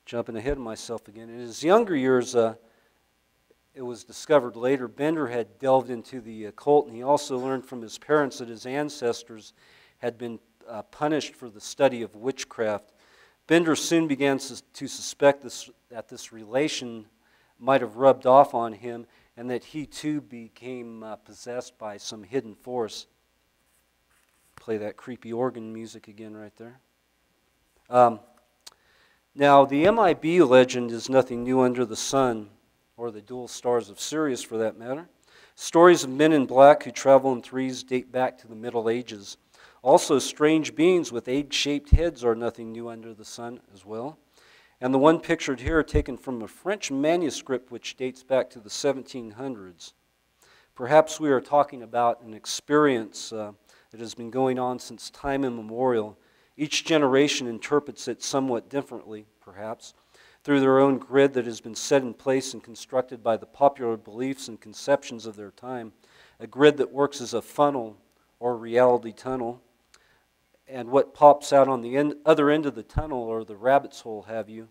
Jumping ahead of myself again. In his younger years, it was discovered later, Bender had delved into the occult, and he also learned from his parents that his ancestors had been punished for the study of witchcraft. Bender soon began to suspect that this relation might have rubbed off on him, and that he too became possessed by some hidden force. Play that creepy organ music again right there. Now, the MIB legend is nothing new under the sun, or the dual stars of Sirius for that matter. Stories of men in black who travel in threes date back to the Middle Ages. Also, strange beings with egg-shaped heads are nothing new under the sun as well. And the one pictured here, taken from a French manuscript which dates back to the 1700s. Perhaps we are talking about an experience that has been going on since time immemorial. Each generation interprets it somewhat differently, perhaps, through their own grid that has been set in place and constructed by the popular beliefs and conceptions of their time, a grid that works as a funnel or reality tunnel. And what pops out on the other end of the tunnel, or the rabbit's hole, have you,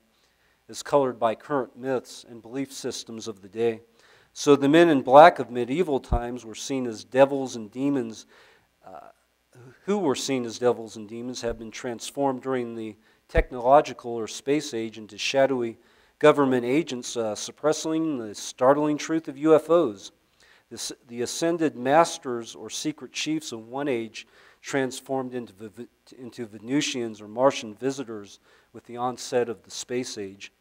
is colored by current myths and belief systems of the day. So the men in black of medieval times were seen as devils and demons, who were seen as devils and demons have been transformed during the technological or space age into shadowy government agents suppressing the startling truth of UFOs. The ascended masters or secret chiefs of one age transformed into Venusians or Martian visitors with the onset of the space age.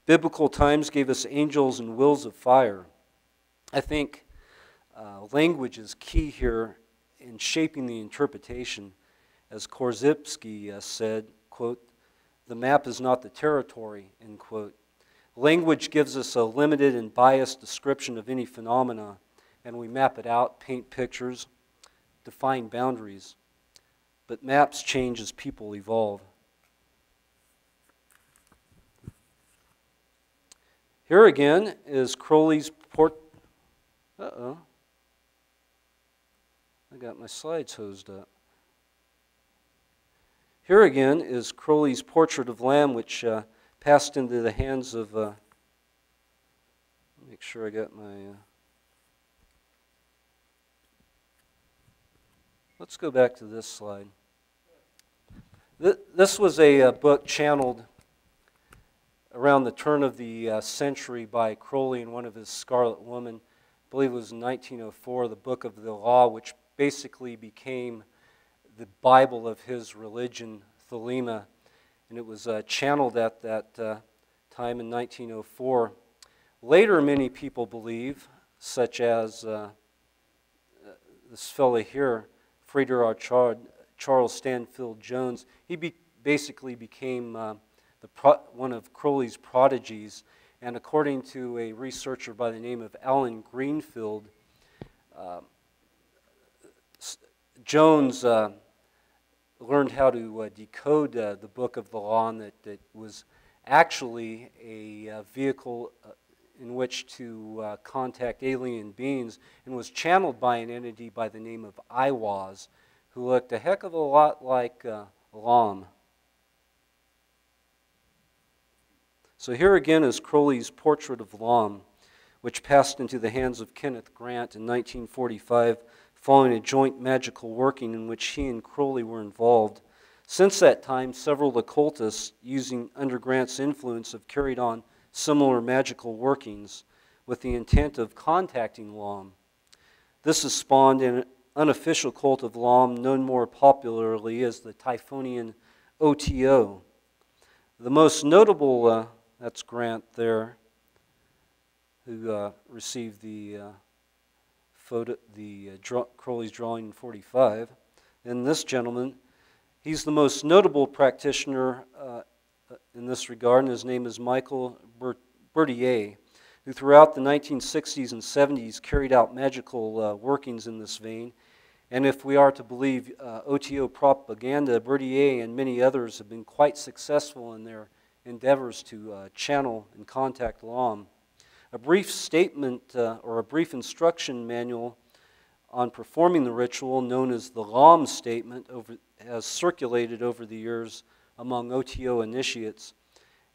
Biblical times gave us angels and wills of fire. I think language is key here in shaping the interpretation. As Korzybski said, quote, "The map is not the territory," end quote. Language gives us a limited and biased description of any phenomena, and we map it out, paint pictures, define boundaries. But maps change as people evolve. Here again is Crowley's I got my slides hosed up. Here again is Crowley's portrait of Lamb, which passed into the hands of, make sure I got my, let's go back to this slide. This was a book channeled around the turn of the century by Crowley in one of his Scarlet Woman. I believe it was in 1904, the Book of the Law, which basically became the Bible of his religion, Thelema, and it was channeled at that time in 1904. Later, many people believe, such as this fellow here, Frieder Charles Stanfield Jones, he basically became one of Crowley's prodigies, and according to a researcher by the name of Alan Greenfield, Jones learned how to decode the Book of the Law, and that was actually a vehicle in which to contact alien beings, and was channeled by an entity by the name of Iwaz, who looked a heck of a lot like Lam. So here again is Crowley's portrait of Lam, which passed into the hands of Kenneth Grant in 1945 following a joint magical working in which he and Crowley were involved. Since that time, several occultists, using under Grant's influence, have carried on similar magical workings with the intent of contacting Lam. This has spawned an unofficial cult of Lam known more popularly as the Typhonian OTO. The most notable, that's Grant there, who received the Crowley's drawing in 45. And this gentleman, he's the most notable practitioner in this regard, and his name is Michael Berthier, who throughout the 1960s and 70s carried out magical workings in this vein. And if we are to believe OTO propaganda, Berthier and many others have been quite successful in their endeavors to channel and contact Lam. A brief statement or a brief instruction manual on performing the ritual, known as the Lam Statement, has circulated over the years among OTO initiates.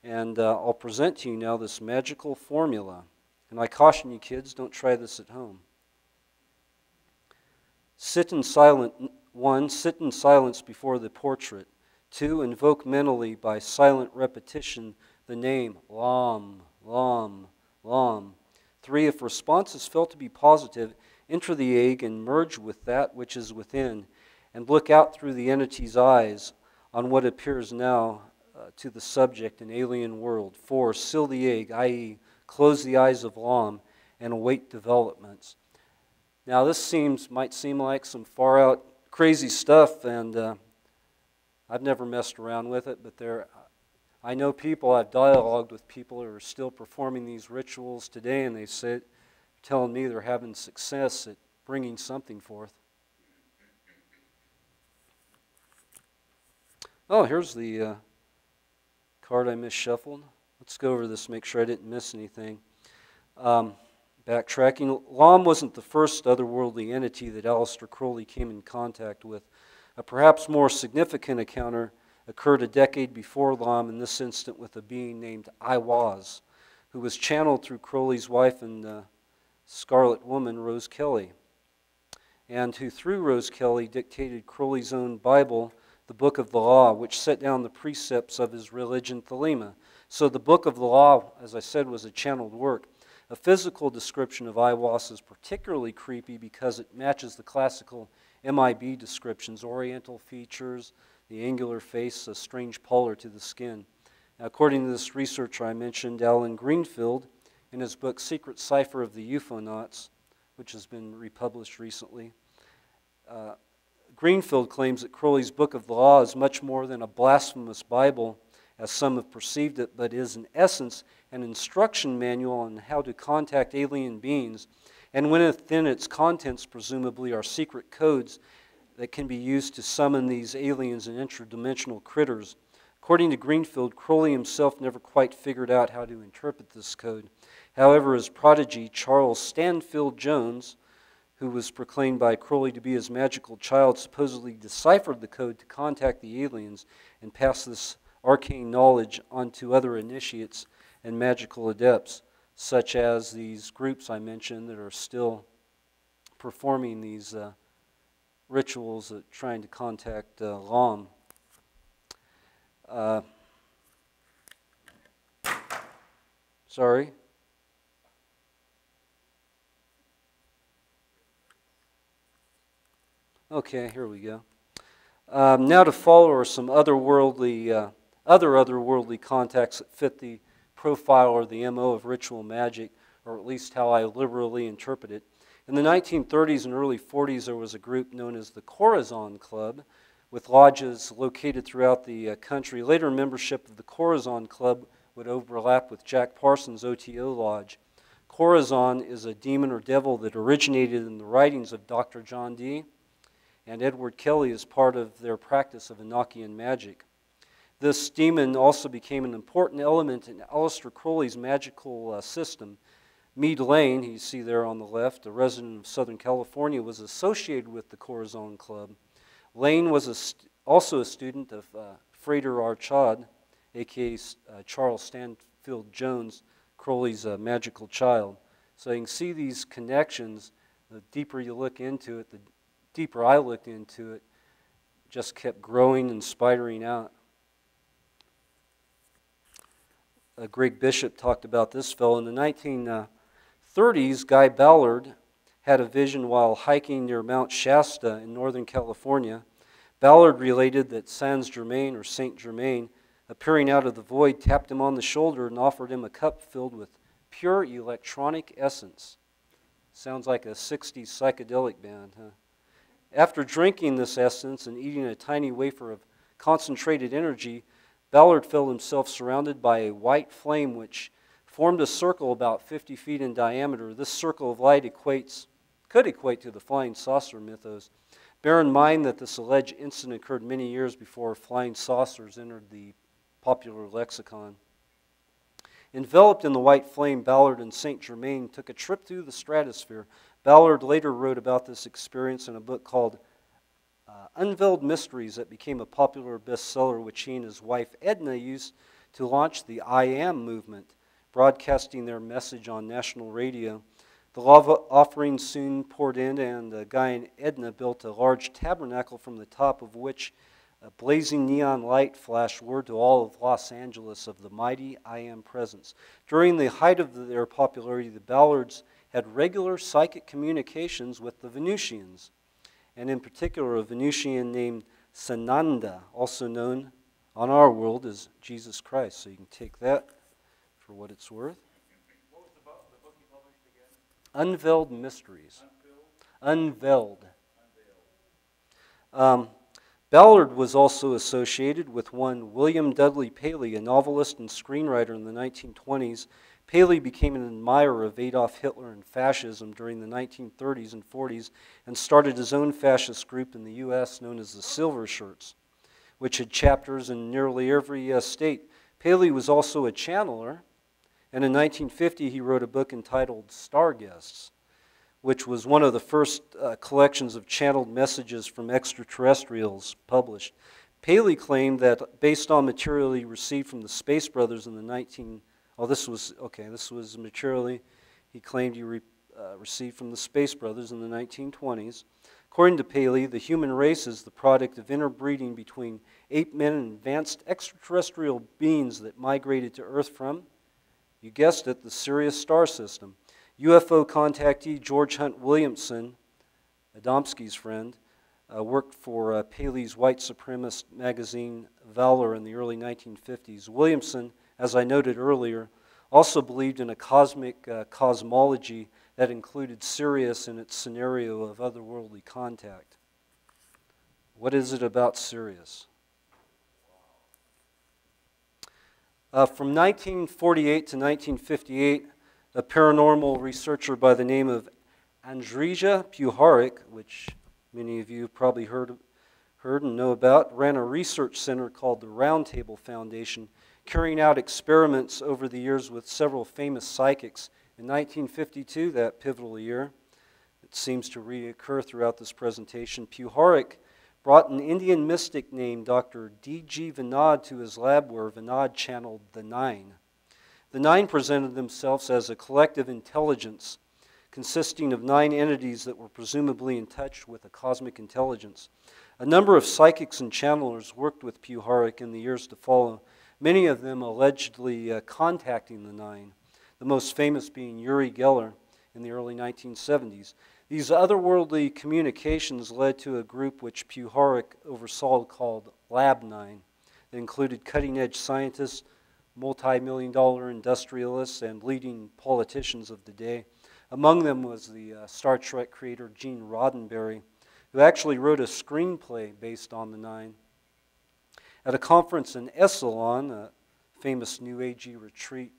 And I'll present to you now this magical formula. And I caution you kids, don't try this at home. Sit in silence. 1. Sit in silence before the portrait. 2. Invoke mentally by silent repetition the name Lam, Lam, Lam. 3. If response is felt to be positive, enter the egg and merge with that which is within, and look out through the entity's eyes on what appears now to the subject in alien world. 4. Seal the egg, i.e., close the eyes of Lam and await developments. Now this might seem like some far out crazy stuff, and I've never messed around with it, but I know people, I've dialogued with people who are still performing these rituals today, and they say, telling me they're having success at bringing something forth. Oh, here's the card I misshuffled. Let's go over this, make sure I didn't miss anything. Backtracking, Lam wasn't the first otherworldly entity that Aleister Crowley came in contact with. A perhaps more significant encounter occurred a decade before Lam, in this instant with a being named Iwaz, who was channeled through Crowley's wife and Scarlet Woman, Rose Kelly, and who through Rose Kelly dictated Crowley's own Bible the Book of the Law, which set down the precepts of his religion, Thelema. So the Book of the Law, as I said, was a channeled work. A physical description of Aiwass is particularly creepy because it matches the classical MIB descriptions, oriental features, the angular face, a strange pallor to the skin. Now, according to this researcher I mentioned, Alan Greenfield, in his book Secret Cipher of the Ufonauts, which has been republished recently, Greenfield claims that Crowley's Book of the Law is much more than a blasphemous Bible, as some have perceived it, but is in essence an instruction manual on how to contact alien beings, and within its contents presumably are secret codes that can be used to summon these aliens and interdimensional critters. According to Greenfield, Crowley himself never quite figured out how to interpret this code. However, his prodigy, Charles Stanfield Jones, who was proclaimed by Crowley to be his magical child, supposedly deciphered the code to contact the aliens and pass this arcane knowledge onto other initiates and magical adepts, such as these groups I mentioned that are still performing these rituals trying to contact Lam. Sorry. Okay, here we go. Now to follow are some otherworldly contacts that fit the profile or the MO of ritual magic, or at least how I liberally interpret it. In the 1930s and early 40s, there was a group known as the Corazon Club, with lodges located throughout the country. Later, membership of the Corazon Club would overlap with Jack Parsons' OTO Lodge. Corazon is a demon or devil that originated in the writings of Dr. John Dee and Edward Kelly as part of their practice of Enochian magic. This demon also became an important element in Aleister Crowley's magical system. Meade Lane, you see there on the left, a resident of Southern California, was associated with the Corazon Club. Lane was also a student of Frater Archad, a.k.a. Charles Stanfield Jones, Crowley's magical child. So you can see these connections. The deeper you look into it, the deeper I looked into it, just kept growing and spidering out. Greg Bishop talked about this fellow. In the 1930s, Guy Ballard had a vision while hiking near Mount Shasta in Northern California. Ballard related that Saint Germain, appearing out of the void, tapped him on the shoulder and offered him a cup filled with pure electronic essence. Sounds like a 60s psychedelic band, huh? After drinking this essence and eating a tiny wafer of concentrated energy, Ballard felt himself surrounded by a white flame which formed a circle about 50 feet in diameter. This circle of light could equate to the flying saucer mythos. Bear in mind that this alleged incident occurred many years before flying saucers entered the popular lexicon. Enveloped in the white flame, Ballard and Saint Germain took a trip through the stratosphere. Ballard later wrote about this experience in a book called Unveiled Mysteries that became a popular bestseller, which he and his wife Edna used to launch the I Am movement, broadcasting their message on national radio. The love offering soon poured in, and Guy and Edna built a large tabernacle from the top of which a blazing neon light flashed word to all of Los Angeles of the mighty I Am presence. During the height of their popularity, the Ballards had regular psychic communications with the Venusians, and in particular a Venusian named Sananda, also known on our world as Jesus Christ. So you can take that for what it's worth. What was the book you published again? Unveiled Mysteries. Unveiled. Ballard was also associated with one William Dudley Paley, a novelist and screenwriter in the 1920s. Paley became an admirer of Adolf Hitler and fascism during the 1930s and 40s and started his own fascist group in the U.S. known as the Silver Shirts, which had chapters in nearly every state. Paley was also a channeler, and in 1950 he wrote a book entitled Star Guests, which was one of the first collections of channeled messages from extraterrestrials published. Paley claimed that based on material he received from the Space Brothers in the this was material he claimed he received from the Space Brothers in the 1920s. According to Paley, the human race is the product of interbreeding between ape men and advanced extraterrestrial beings that migrated to Earth from, you guessed it, the Sirius star system. UFO contactee George Hunt Williamson, Adamski's friend, worked for Paley's white supremacist magazine Valor in the early 1950s. Williamson, as I noted earlier, also believed in a cosmic cosmology that included Sirius in its scenario of otherworldly contact. What is it about Sirius? From 1948 to 1958, a paranormal researcher by the name of Andrija Puharich, which many of you have probably heard and know about, ran a research center called the Roundtable Foundation, carrying out experiments over the years with several famous psychics. In 1952, that pivotal year, it seems to reoccur throughout this presentation, Puharich brought an Indian mystic named Dr. D.G. Vinod to his lab where Vinod channeled the Nine. The Nine presented themselves as a collective intelligence consisting of 9 entities that were presumably in touch with a cosmic intelligence. A number of psychics and channelers worked with Puharich in the years to follow, many of them allegedly contacting the Nine, the most famous being Uri Geller in the early 1970s. These otherworldly communications led to a group which Puharich oversaw called Lab 9 that included cutting-edge scientists, multi-million-dollar industrialists, and leading politicians of the day. Among them was the Star Trek creator Gene Roddenberry, who actually wrote a screenplay based on the Nine. At a conference in Esalen, a famous New Agey retreat,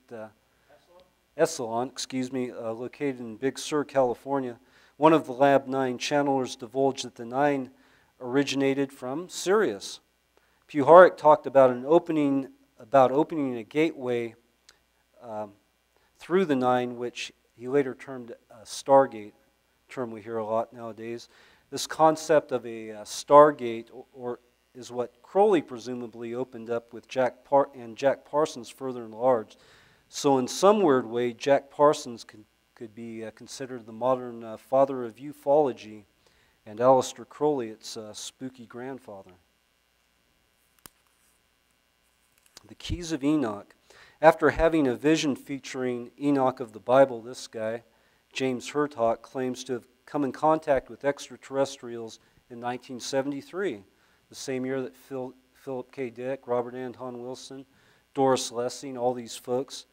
located in Big Sur, California, one of the Lab 9 channelers divulged that the Nine originated from Sirius. Puharich talked about opening a gateway through the Nine, which he later termed a Stargate, a term we hear a lot nowadays. This concept of a Stargate is what Crowley presumably opened up with Jack Parsons further enlarged. So in some weird way, Jack Parsons could be considered the modern father of ufology, and Aleister Crowley its spooky grandfather. The Keys of Enoch. After having a vision featuring Enoch of the Bible, this guy, James Hurtak, claims to have come in contact with extraterrestrials in 1973, the same year that Philip K. Dick, Robert Anton Wilson, Doris Lessing, all these folks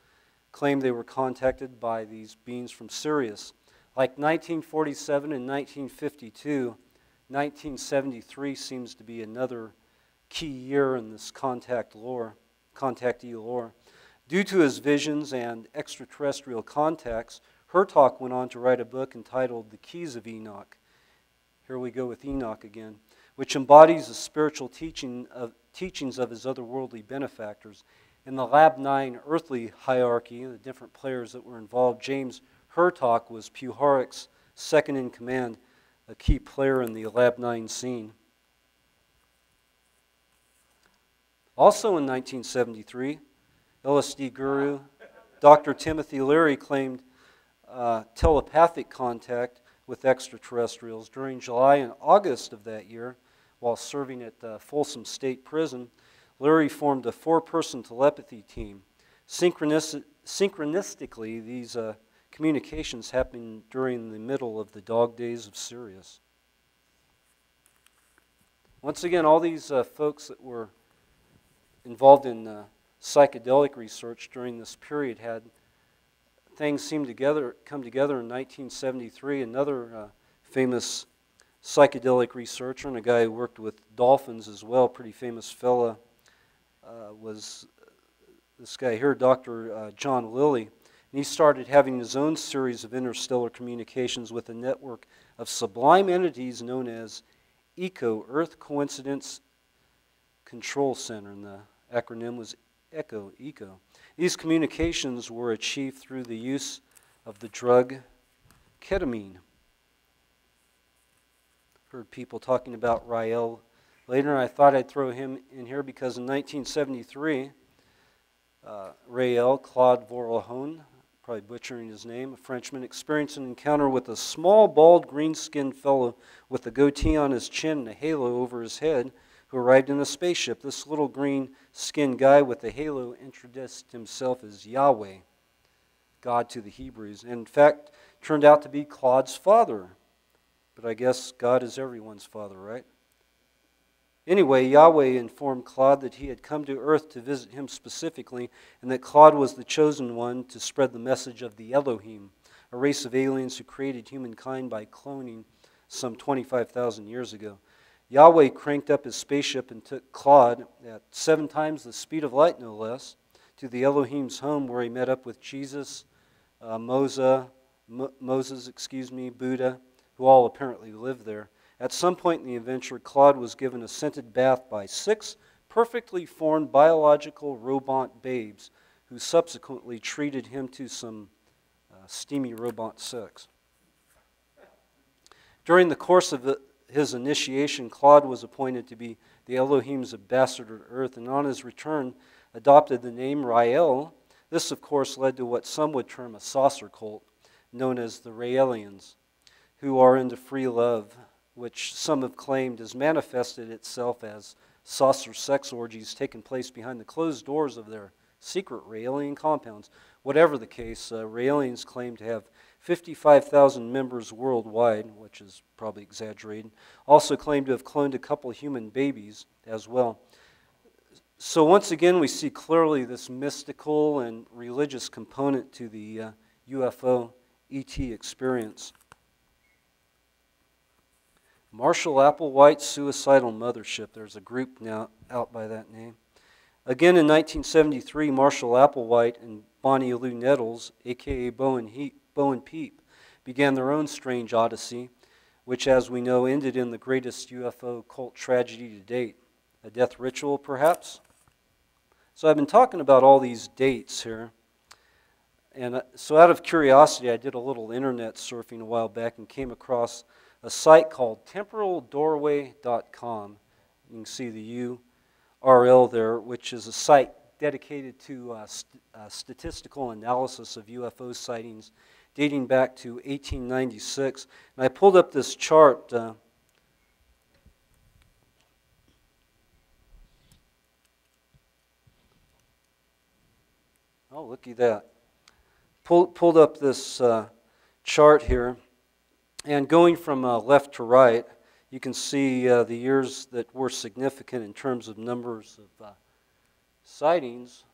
claimed they were contacted by these beings from Sirius. Like 1947 and 1952, 1973 seems to be another key year in this contactee lore. Due to his visions and extraterrestrial contacts, Hurtak went on to write a book entitled The Keys of Enoch. Here we go with Enoch again, which embodies the spiritual teachings of his otherworldly benefactors. In the Lab 9 earthly hierarchy, the different players that were involved, James Hurtak was Puharich's second in command, a key player in the Lab 9 scene. Also in 1973, LSD guru Dr. Timothy Leary claimed telepathic contact with extraterrestrials. During July and August of that year, while serving at Folsom State Prison, Leary formed a 4-person telepathy team. Synchronistically, these communications happened during the middle of the dog days of Sirius. Once again, all these folks that were involved in psychedelic research during this period had things come together in 1973. Another famous psychedelic researcher and a guy who worked with dolphins as well, pretty famous fella, was this guy here, Dr. John Lilly. And he started having his own series of interstellar communications with a network of sublime entities known as ECO, Earth Coincidence Control Center, and the acronym was ECO. These communications were achieved through the use of the drug ketamine. Heard people talking about Rael later. I thought I'd throw him in here because in 1973, Rael, Claude Vorlahone, probably butchering his name, a Frenchman, experienced an encounter with a small, bald, green-skinned fellow with a goatee on his chin and a halo over his head who arrived in a spaceship. This little green-skinned guy with a halo introduced himself as Yahweh, God to the Hebrews, and in fact turned out to be Claude's father. But I guess God is everyone's father, right? Anyway, Yahweh informed Claude that he had come to earth to visit him specifically, and that Claude was the chosen one to spread the message of the Elohim, a race of aliens who created humankind by cloning some 25,000 years ago. Yahweh cranked up his spaceship and took Claude at 7 times the speed of light, no less, to the Elohim's home, where he met up with Jesus, Moses, Buddha, who all apparently lived there. At some point in the adventure, Claude was given a scented bath by 6 perfectly formed biological robot babes who subsequently treated him to some steamy robot sex. During the course of his initiation, Claude was appointed to be the Elohim's ambassador to earth, and on his return adopted the name Rael. This, of course, led to what some would term a saucer cult, known as the Raelians, who are into free love, which some have claimed has manifested itself as saucer sex orgies taking place behind the closed doors of their secret Raelian compounds. Whatever the case, Raelians claim to have 55,000 members worldwide, which is probably exaggerated. Also claim to have cloned a couple human babies as well. So once again, we see clearly this mystical and religious component to the UFO ET experience. Marshall Applewhite's Suicidal Mothership. There's a group now out by that name. Again in 1973, Marshall Applewhite and Bonnie Lou Nettles, a.k.a. Bo and Peep, began their own strange odyssey, which, as we know, ended in the greatest UFO cult tragedy to date. A death ritual, perhaps? So I've been talking about all these dates here. And so out of curiosity, I did a little internet surfing a while back and came across a site called temporaldoorway.com. You can see the URL there, which is a site dedicated to statistical analysis of UFO sightings dating back to 1896. And I pulled up this chart. Oh, looky that. Pulled up this chart here. And going from left to right, you can see the years that were significant in terms of numbers of sightings.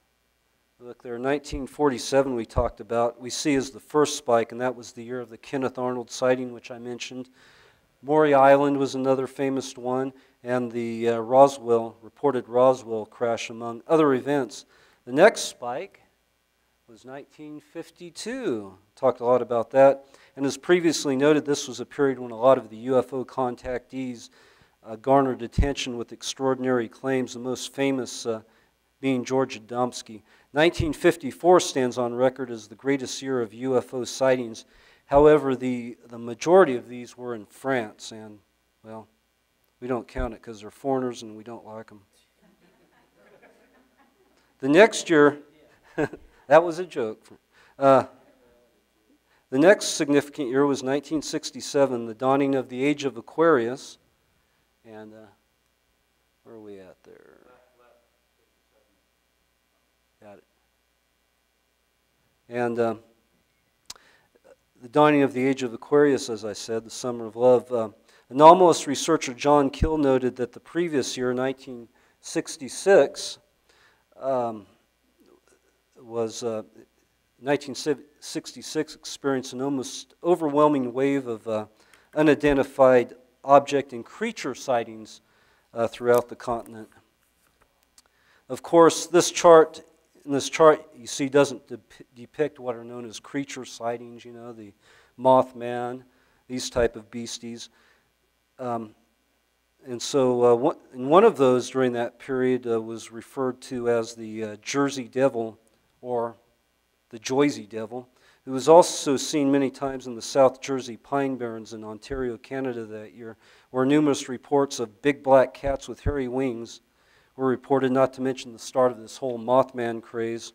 Look there, 1947 we talked about. We see as the first spike, and that was the year of the Kenneth Arnold sighting, which I mentioned. Maury Island was another famous one, and the reported Roswell crash, among other events. The next spike was 1952. Talked a lot about that. And as previously noted, this was a period when a lot of the UFO contactees garnered attention with extraordinary claims, the most famous being George Adamski. 1954 stands on record as the greatest year of UFO sightings. However, the majority of these were in France, and, well, we don't count it because they're foreigners and we don't like them. The next year, that was a joke. The next significant year was 1967, the dawning of the age of Aquarius. And where are we at there? Got it. And the dawning of the age of Aquarius, as I said, the summer of love. Anomalous researcher John Kill noted that the previous year, 1966, was 1966 experienced an almost overwhelming wave of unidentified object and creature sightings throughout the continent. Of course, this chart you see doesn't depict what are known as creature sightings, you know, the Mothman, these type of beasties. And so one of those during that period was referred to as the Jersey Devil, or the Joyzy Devil, who was also seen many times in the South Jersey Pine Barrens in Ontario, Canada that year, where numerous reports of big black cats with hairy wings were reported, not to mention the start of this whole Mothman craze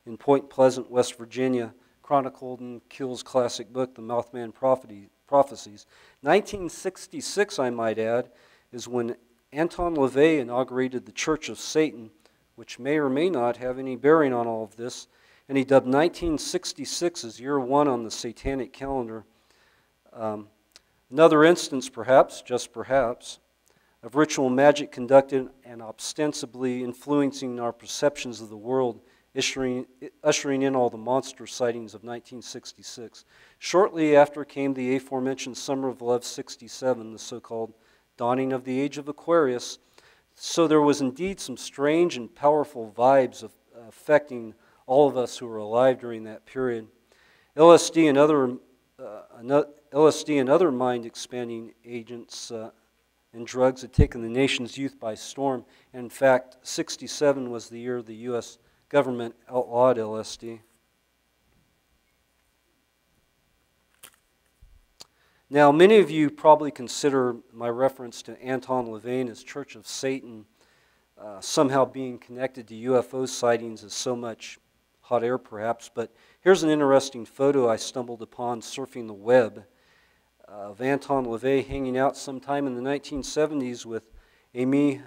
in Point Pleasant, West Virginia, chronicled in Keel's classic book, The Mothman Prophecies. 1966, I might add, is when Anton LaVey inaugurated the Church of Satan, which may or may not have any bearing on all of this, and he dubbed 1966 as year one on the satanic calendar. Another instance, perhaps, just perhaps, of ritual magic conducted and ostensibly influencing our perceptions of the world, ushering in all the monster sightings of 1966. Shortly after came the aforementioned Summer of Love 67, the so-called dawning of the age of Aquarius. So there was indeed some strange and powerful vibes affecting all of us who were alive during that period. LSD and other mind-expanding agents and drugs had taken the nation's youth by storm. And in fact, 67 was the year the U.S. government outlawed LSD. Now, many of you probably consider my reference to Anton LaVey and his Church of Satan somehow being connected to UFO sightings as so much hot air, perhaps. But here's an interesting photo I stumbled upon surfing the web of Anton LaVey hanging out sometime in the 1970s with Aimé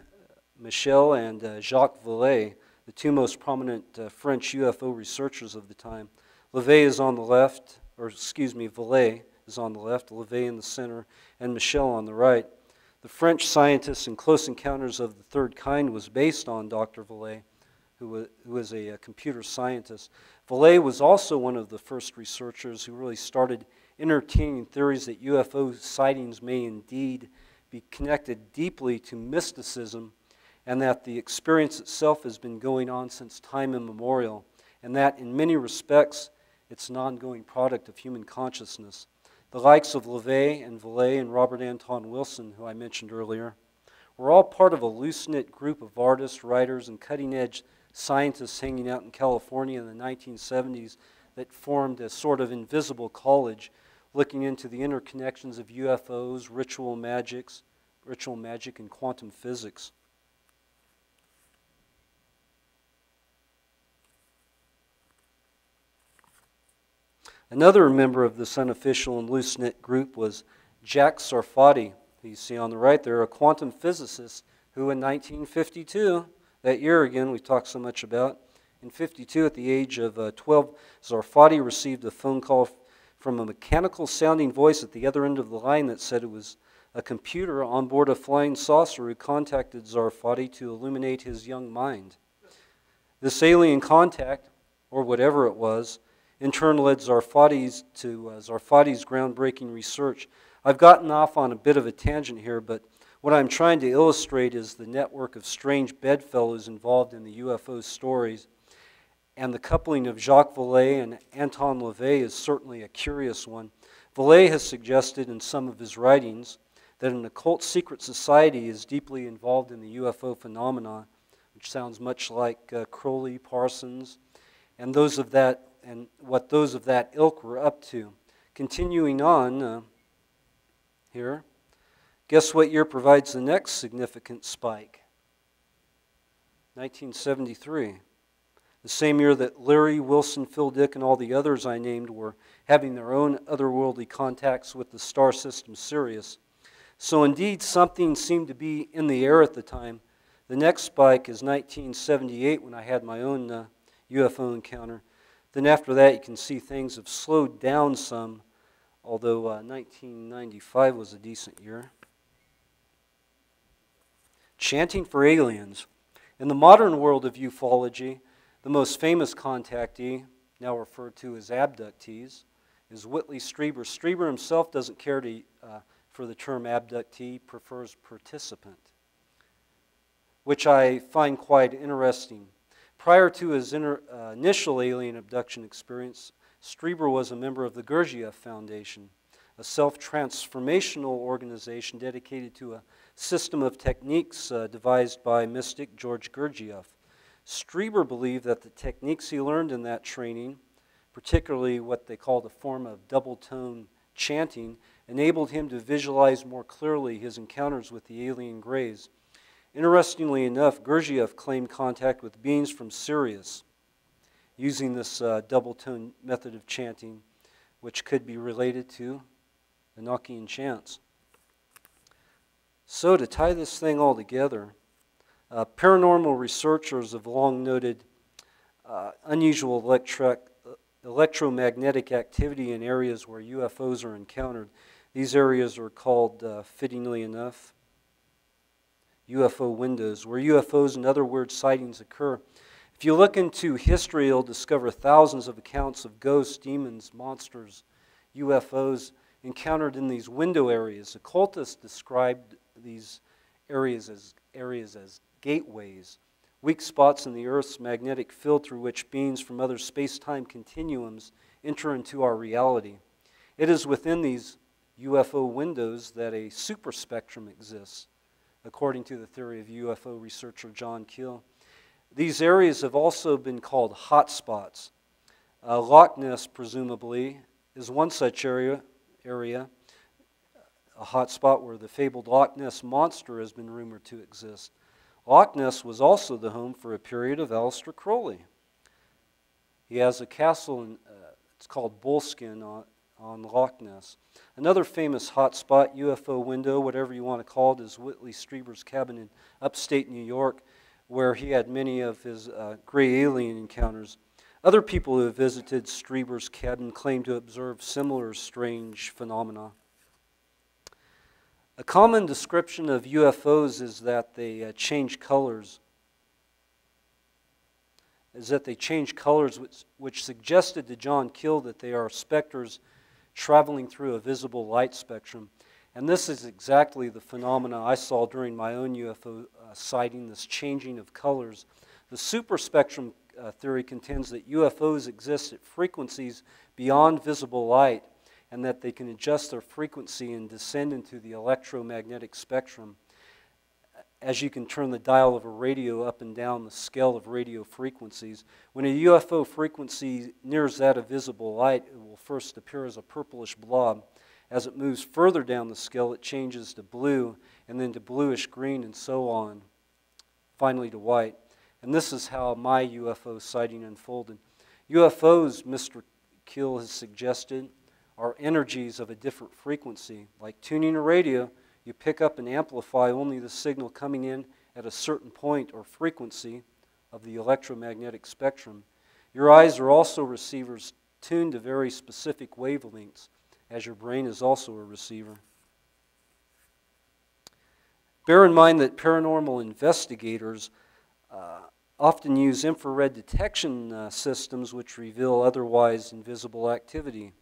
Michel and Jacques Vallée, the two most prominent French UFO researchers of the time. LaVey is on the left, or excuse me, Vallée is on the left, LaVey in the center, and Michel on the right. The French scientist in Close Encounters of the Third Kind was based on Dr. Vallée, who was a computer scientist. Vallée was also one of the first researchers who really started entertaining theories that UFO sightings may indeed be connected deeply to mysticism, and that the experience itself has been going on since time immemorial, and that in many respects it's an ongoing product of human consciousness. The likes of LaVey and Vallée and Robert Anton Wilson, who I mentioned earlier, were all part of a loose-knit group of artists, writers, and cutting-edge scientists hanging out in California in the 1970s that formed a sort of invisible college looking into the interconnections of UFOs, ritual magic, and quantum physics. Another member of this unofficial and loose-knit group was Jack Sarfati, who you see on the right there, a quantum physicist who in 1952, that year again we talked so much about, in 52 at the age of 12, Sarfati received a phone call from a mechanical sounding voice at the other end of the line that said it was a computer on board a flying saucer who contacted Sarfati to illuminate his young mind. This alien contact, or whatever it was, in turn led Sarfati's groundbreaking research. I've gotten off on a bit of a tangent here, but what I'm trying to illustrate is the network of strange bedfellows involved in the UFO stories, and the coupling of Jacques Vallée and Anton LaVey is certainly a curious one. Vallée has suggested in some of his writings that an occult secret society is deeply involved in the UFO phenomenon, which sounds much like Crowley, Parsons, and what those of that ilk were up to. Continuing on here, guess what year provides the next significant spike? 1973. The same year that Larry, Wilson, Phil Dick, and all the others I named were having their own otherworldly contacts with the star system Sirius. So indeed, something seemed to be in the air at the time. The next spike is 1978, when I had my own UFO encounter. Then after that, you can see things have slowed down some, although 1995 was a decent year. Chanting for aliens. In the modern world of ufology, the most famous contactee, now referred to as abductees, is Whitley Strieber. Strieber himself doesn't care for the term abductee, prefers participant, which I find quite interesting. Prior to his initial alien abduction experience, Strieber was a member of the Gurdjieff Foundation, a self-transformational organization dedicated to a system of techniques devised by mystic George Gurdjieff. Strieber believed that the techniques he learned in that training, particularly what they called a form of double-tone chanting, enabled him to visualize more clearly his encounters with the alien grays. Interestingly enough, Gurdjieff claimed contact with beings from Sirius. using this double tone method of chanting, which could be related to Enochian chants. So to tie this thing all together, paranormal researchers have long noted unusual electromagnetic activity in areas where UFOs are encountered. These areas are called, fittingly enough, UFO windows, where UFOs and other weird sightings occur. If you look into history, you'll discover thousands of accounts of ghosts, demons, monsters, UFOs encountered in these window areas. Occultists described these areas as gateways, weak spots in the Earth's magnetic field through which beings from other space-time continuums enter into our reality. It is within these UFO windows that a superspectrum exists, according to the theory of UFO researcher John Keel. These areas have also been called hotspots. Loch Ness, presumably, is one such area, a hotspot where the fabled Loch Ness monster has been rumored to exist. Loch Ness was also the home for a period of Aleister Crowley. He has a castle, it's called Bullskin, on Loch Ness. Another famous hotspot, UFO window, whatever you want to call it, is Whitley Strieber's cabin in upstate New York, where he had many of his gray alien encounters. Other people who have visited Strieber's cabin claim to observe similar strange phenomena. A common description of UFOs is that they change colors. Which suggested to John Keel that they are specters traveling through a visible light spectrum. And this is exactly the phenomena I saw during my own UFO sighting, this changing of colors. The superspectrum theory contends that UFOs exist at frequencies beyond visible light, and that they can adjust their frequency and descend into the electromagnetic spectrum. As you can turn the dial of a radio up and down the scale of radio frequencies. When a UFO frequency nears that of visible light, it will first appear as a purplish blob. As it moves further down the scale, it changes to blue, and then to bluish green, and so on, finally to white. And this is how my UFO sighting unfolded. UFOs, Mr. Keel has suggested, are energies of a different frequency. Like tuning a radio, you pick up and amplify only the signal coming in at a certain point or frequency of the electromagnetic spectrum. Your eyes are also receivers tuned to very specific wavelengths, as your brain is also a receiver. Bear in mind that paranormal investigators often use infrared detection systems which reveal otherwise invisible activity.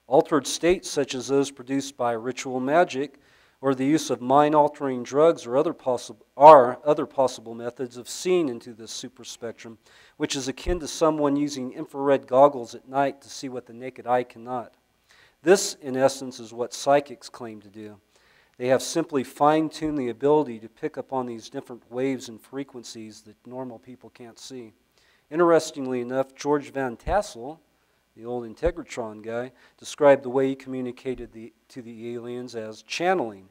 Altered states such as those produced by ritual magic or the use of mind-altering drugs are other possible methods of seeing into this superspectrum, which is akin to someone using infrared goggles at night to see what the naked eye cannot. This, in essence, is what psychics claim to do. They have simply fine-tuned the ability to pick up on these different waves and frequencies that normal people can't see. Interestingly enough, George Van Tassel, the old Integratron guy, described the way he communicated to the aliens as channeling,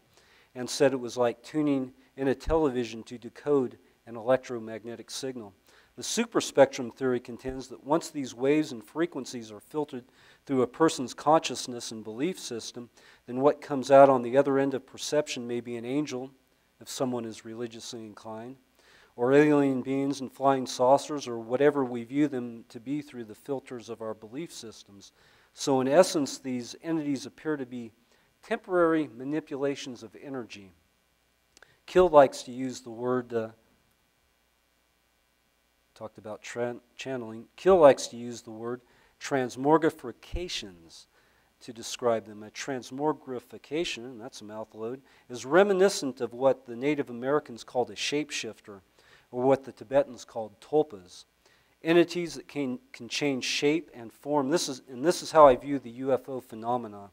and said it was like tuning in a television to decode an electromagnetic signal. The superspectrum theory contends that once these waves and frequencies are filtered through a person's consciousness and belief system, then what comes out on the other end of perception may be an angel, if someone is religiously inclined, or alien beings and flying saucers, or whatever we view them to be through the filters of our belief systems. So in essence, these entities appear to be temporary manipulations of energy. Keel likes to use the word, talked about channeling, Keel likes to use the word transmogrifications to describe them. A transmogrification, and that's a mouthload, is reminiscent of what the Native Americans called a shapeshifter, or what the Tibetans called tulpas. Entities that can change shape and form. This is how I view the UFO phenomena,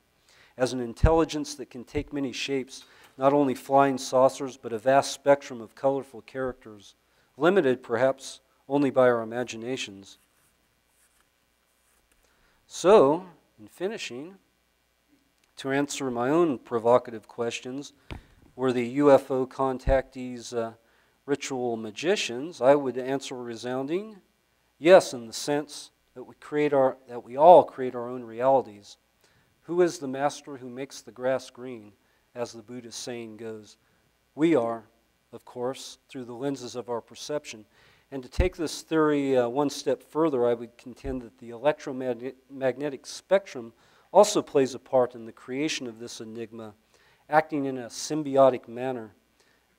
as an intelligence that can take many shapes, not only flying saucers, but a vast spectrum of colorful characters, limited perhaps only by our imaginations. So, in finishing, to answer my own provocative questions, were the UFO contactees ritual magicians? I would answer a resounding Yes, in the sense that we all create our own realities. Who is the master who makes the grass green, as the Buddhist saying goes? We are, of course, through the lenses of our perception. And to take this theory one step further, I would contend that the electromagnetic spectrum also plays a part in the creation of this enigma, acting in a symbiotic manner,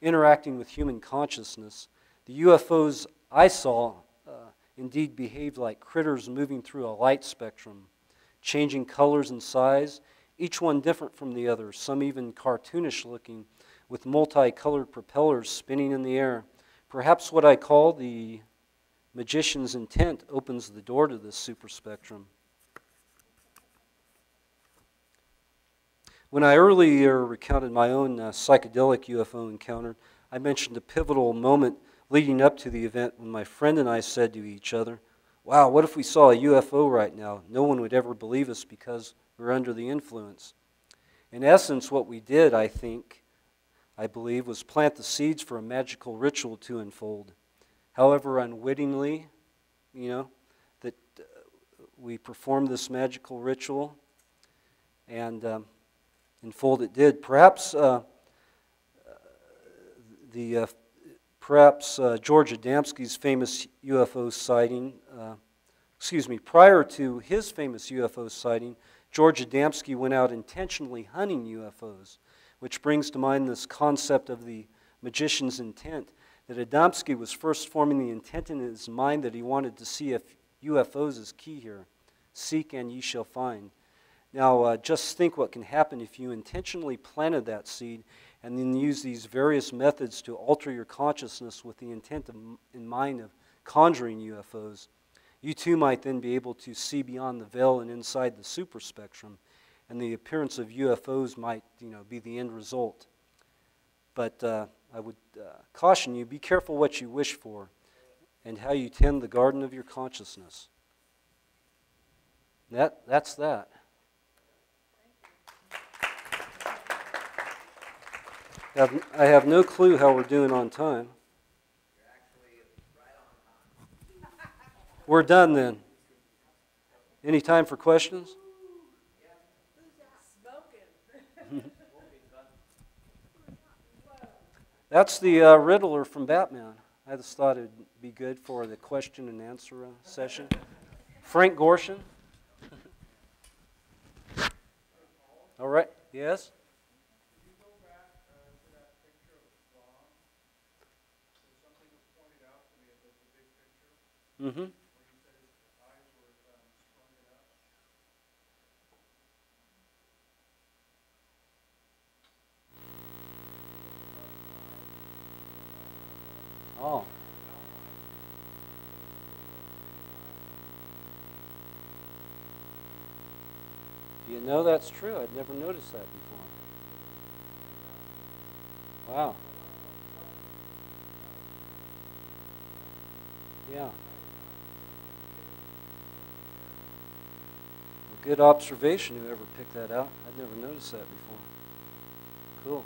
interacting with human consciousness. The UFOs I saw indeed behaved like critters moving through a light spectrum, changing colors and size, each one different from the other, some even cartoonish looking, with multicolored propellers spinning in the air. Perhaps what I call the magician's intent opens the door to this superspectrum. When I earlier recounted my own psychedelic UFO encounter, I mentioned a pivotal moment leading up to the event when my friend and I said to each other, "Wow, what if we saw a UFO right now? No one would ever believe us because we're under the influence." In essence, what we did, I believe, was plant the seeds for a magical ritual to unfold. However unwittingly, that we performed this magical ritual, and unfold it did. Perhaps George Adamski's famous UFO sighting, prior to his famous UFO sighting, George Adamski went out intentionally hunting UFOs, which brings to mind this concept of the magician's intent, that Adamski was first forming the intent in his mind that he wanted to see if UFOs is key here. Seek and ye shall find. Now, just think what can happen if you intentionally planted that seed and then use these various methods to alter your consciousness with the intent in mind of conjuring UFOs. You too might then be able to see beyond the veil and inside the superspectrum, and the appearance of UFOs might, be the end result. But I would caution you, be careful what you wish for and how you tend the garden of your consciousness. That's that. I have no clue how we're doing on time. You're actually right on time. We're done then. Any time for questions? That's the Riddler from Batman. I just thought it'd be good for the question and answer session. Frank Gorshin. All right. Yes? Could you go back to that picture of the strong? There's something that was pointed out to me about the big picture. Mm-hmm. Where you said his eyes were sprung it up. Oh. You know that's true. I'd never noticed that before. Wow. Yeah. Well, good observation, whoever picked that out. I'd never noticed that before. Cool.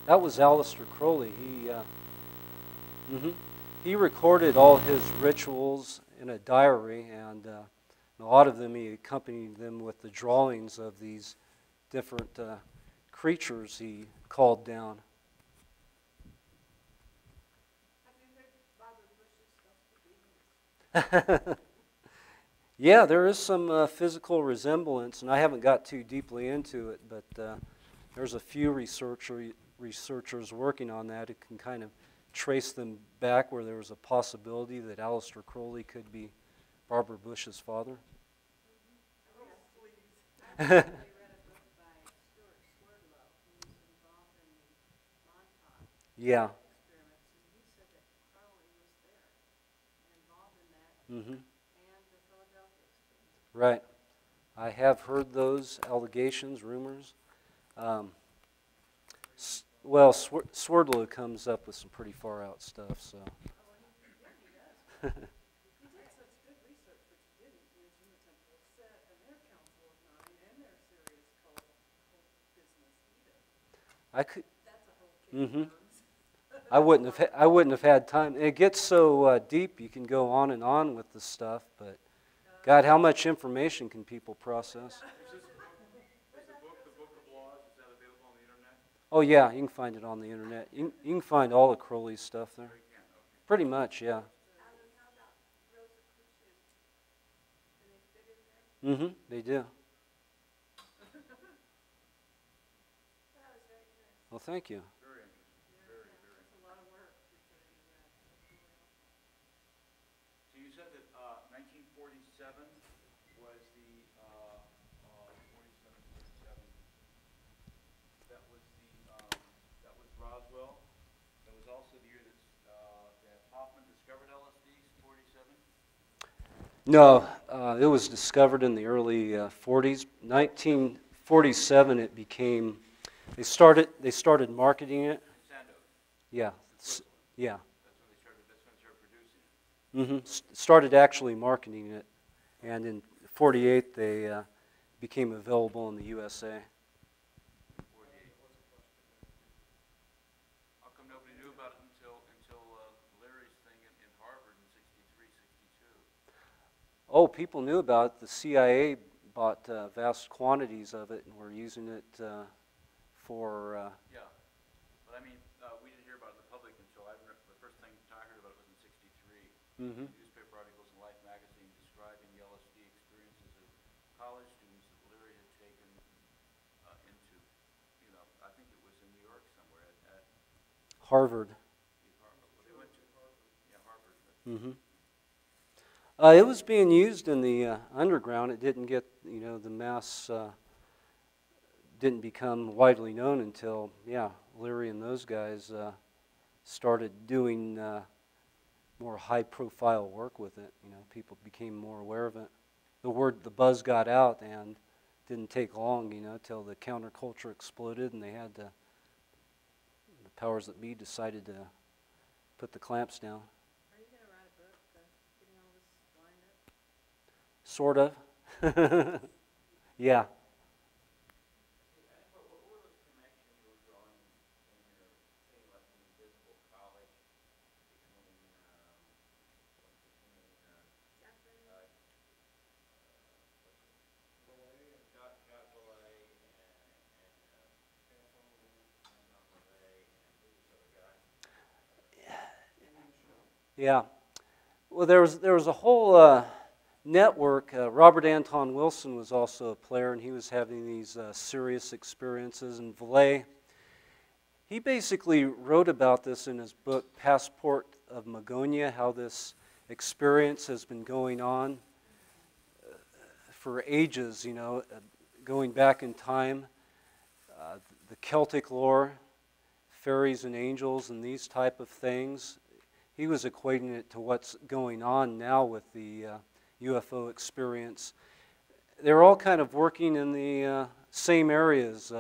That was Aleister Crowley. He recorded all his rituals in a diary, and a lot of them he accompanied them with the drawings of these different creatures he called down. Have you heard Barbara Bush's stuff for demons? Yeah, there is some physical resemblance, and I haven't got too deeply into it, but there's a few researchers working on that who can kind of trace them back where there was a possibility that Aleister Crowley could be Barbara Bush's father. I recently read a book by Stuart Swerdlow, who was involved in the Montauk Yeah. experiments, and he said that Crowley was there, involved in that, Mm-hmm. and the Philadelphia experiment. Right. I have heard those allegations, rumors. Swerdlow comes up with some pretty far out stuff, so. Oh, well, he does. He did such good research, but you didn't mention the Temple of Set and their Council of Nine and their serious cult business either. I could. That's a whole can of worms. I wouldn't have had time. It gets so deep, you can go on and on with the stuff, but God, how much information can people process? Oh yeah, you can find it on the internet. You can find all of Crowley's stuff there. Pretty much, yeah. Mm-hmm, they do. Well, thank you. So you said that 1947 was the 47, 47. That was Roswell. That was also the year that Hoffman discovered LSD. 47. No, it was discovered in the early 40s. 1947, it became. They started marketing it. Sandoz. Yeah, yeah. That's when they started producing it. Started actually marketing it, and in '48 they became available in the USA. 48. How come nobody knew about it until Larry's thing in Harvard in 63, 62? Oh, people knew about it. The CIA bought vast quantities of it and were using it for. Yeah, but I mean, we didn't hear about it in the public until the first thing I heard about it was in 63. Newspaper articles in Life magazine describing the LSD experiences of college students that Larry had taken into, I think it was in New York somewhere at Harvard. Well, they went to Harvard. Yeah, Harvard. It was being used in the underground. It didn't get, the mass didn't become widely known until, Larry and those guys started doing more high-profile work with it. People became more aware of it. The buzz got out, and didn't take long, till the counterculture exploded, and they had the powers that be decided to put the clamps down. Are you going to write a book, getting all this lined up? Sort of. Yeah. What were those connections you were drawing in your, say, like the invisible college between Jacques Vallée and Anton Vallée and who was the other guy? Yeah. Well, there was a whole network. Robert Anton Wilson was also a player, and he was having these serious experiences. And Vallée, he basically wrote about this in his book, Passport of Magonia, how this experience has been going on for ages, going back in time. The Celtic lore, fairies and angels and these type of things. He was equating it to what's going on now with the UFO experience. They're all kind of working in the same areas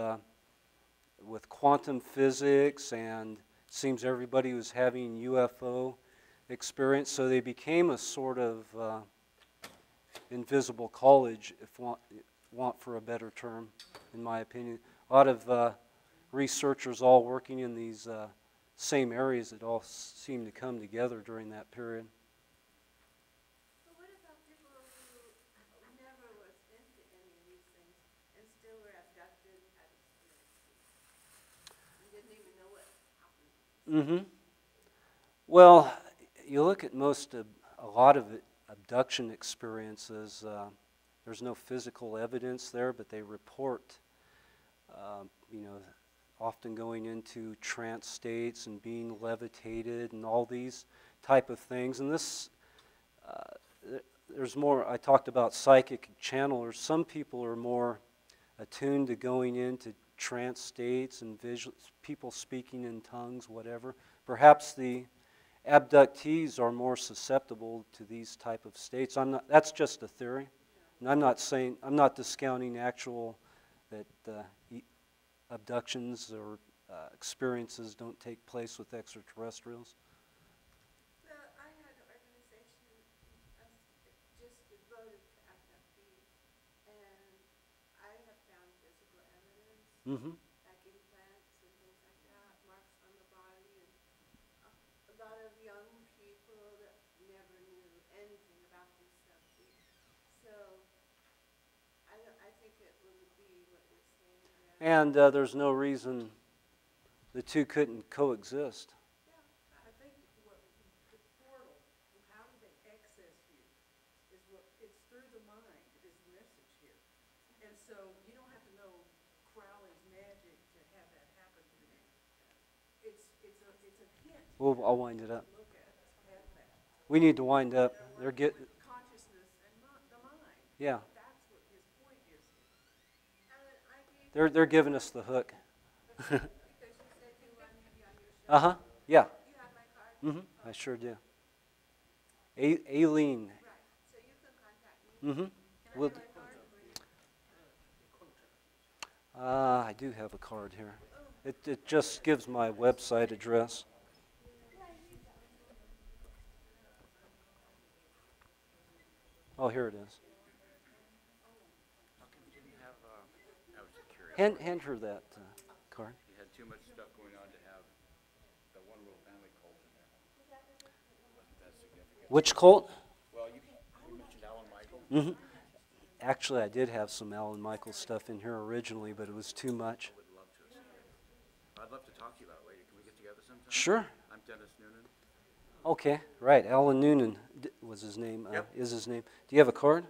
with quantum physics, and it seems everybody was having UFO experience, so they became a sort of invisible college, if want for a better term, in my opinion. A lot of researchers all working in these same areas that all seem to come together during that period. But what about people who never was into any of these things and still were abducted, had experiences, and didn't even know what happened? Well, you look at a lot of abduction experiences, there's no physical evidence there, but they report, often going into trance states and being levitated and all these type of things. And this, there's more, I talked about psychic channelers. Some people are more attuned to going into trance states and people speaking in tongues, whatever. Perhaps the abductees are more susceptible to these type of states. That's just a theory. And I'm not discounting actual that abductions or experiences don't take place with extraterrestrials. Well, I had an organization just devoted to abductees, and I have found physical evidence, like implants and things like that, marks on the body, and And there's no reason the two couldn't coexist. Yeah, I think what the portal, how do they access you, is what, it's through the mind, is the message here. And so you don't have to know Crowley's magic to have that happen to you. It's a hint. Well, I'll wind it up. Look at that. We need to wind up. They're With getting, consciousness and the mind. yeah, That's what his point is here. Alan, I gave they're giving us the hook. because you said you wanted to be on your show. Uh-huh, yeah. You have my card? I sure do. Aileen. Right, so you can contact me. Can We'll, I have my card? I do have a card here. It just gives my website address. Oh, here it is. How come you didn't have, I was just curious. Hand her that card. You had too much stuff going on to have the one real family cult in there. Wasn't that significant? Which cult? Well, you mentioned Alan Michael. Actually, I did have some Alan Michael stuff in here originally, but it was too much. I would love to. I'd love to talk to you about it later. Can we get together sometime? Sure. I'm Dennis Noonan. Okay, right. Alan Noonan was his name. Yep. Is his name. Do you have a card?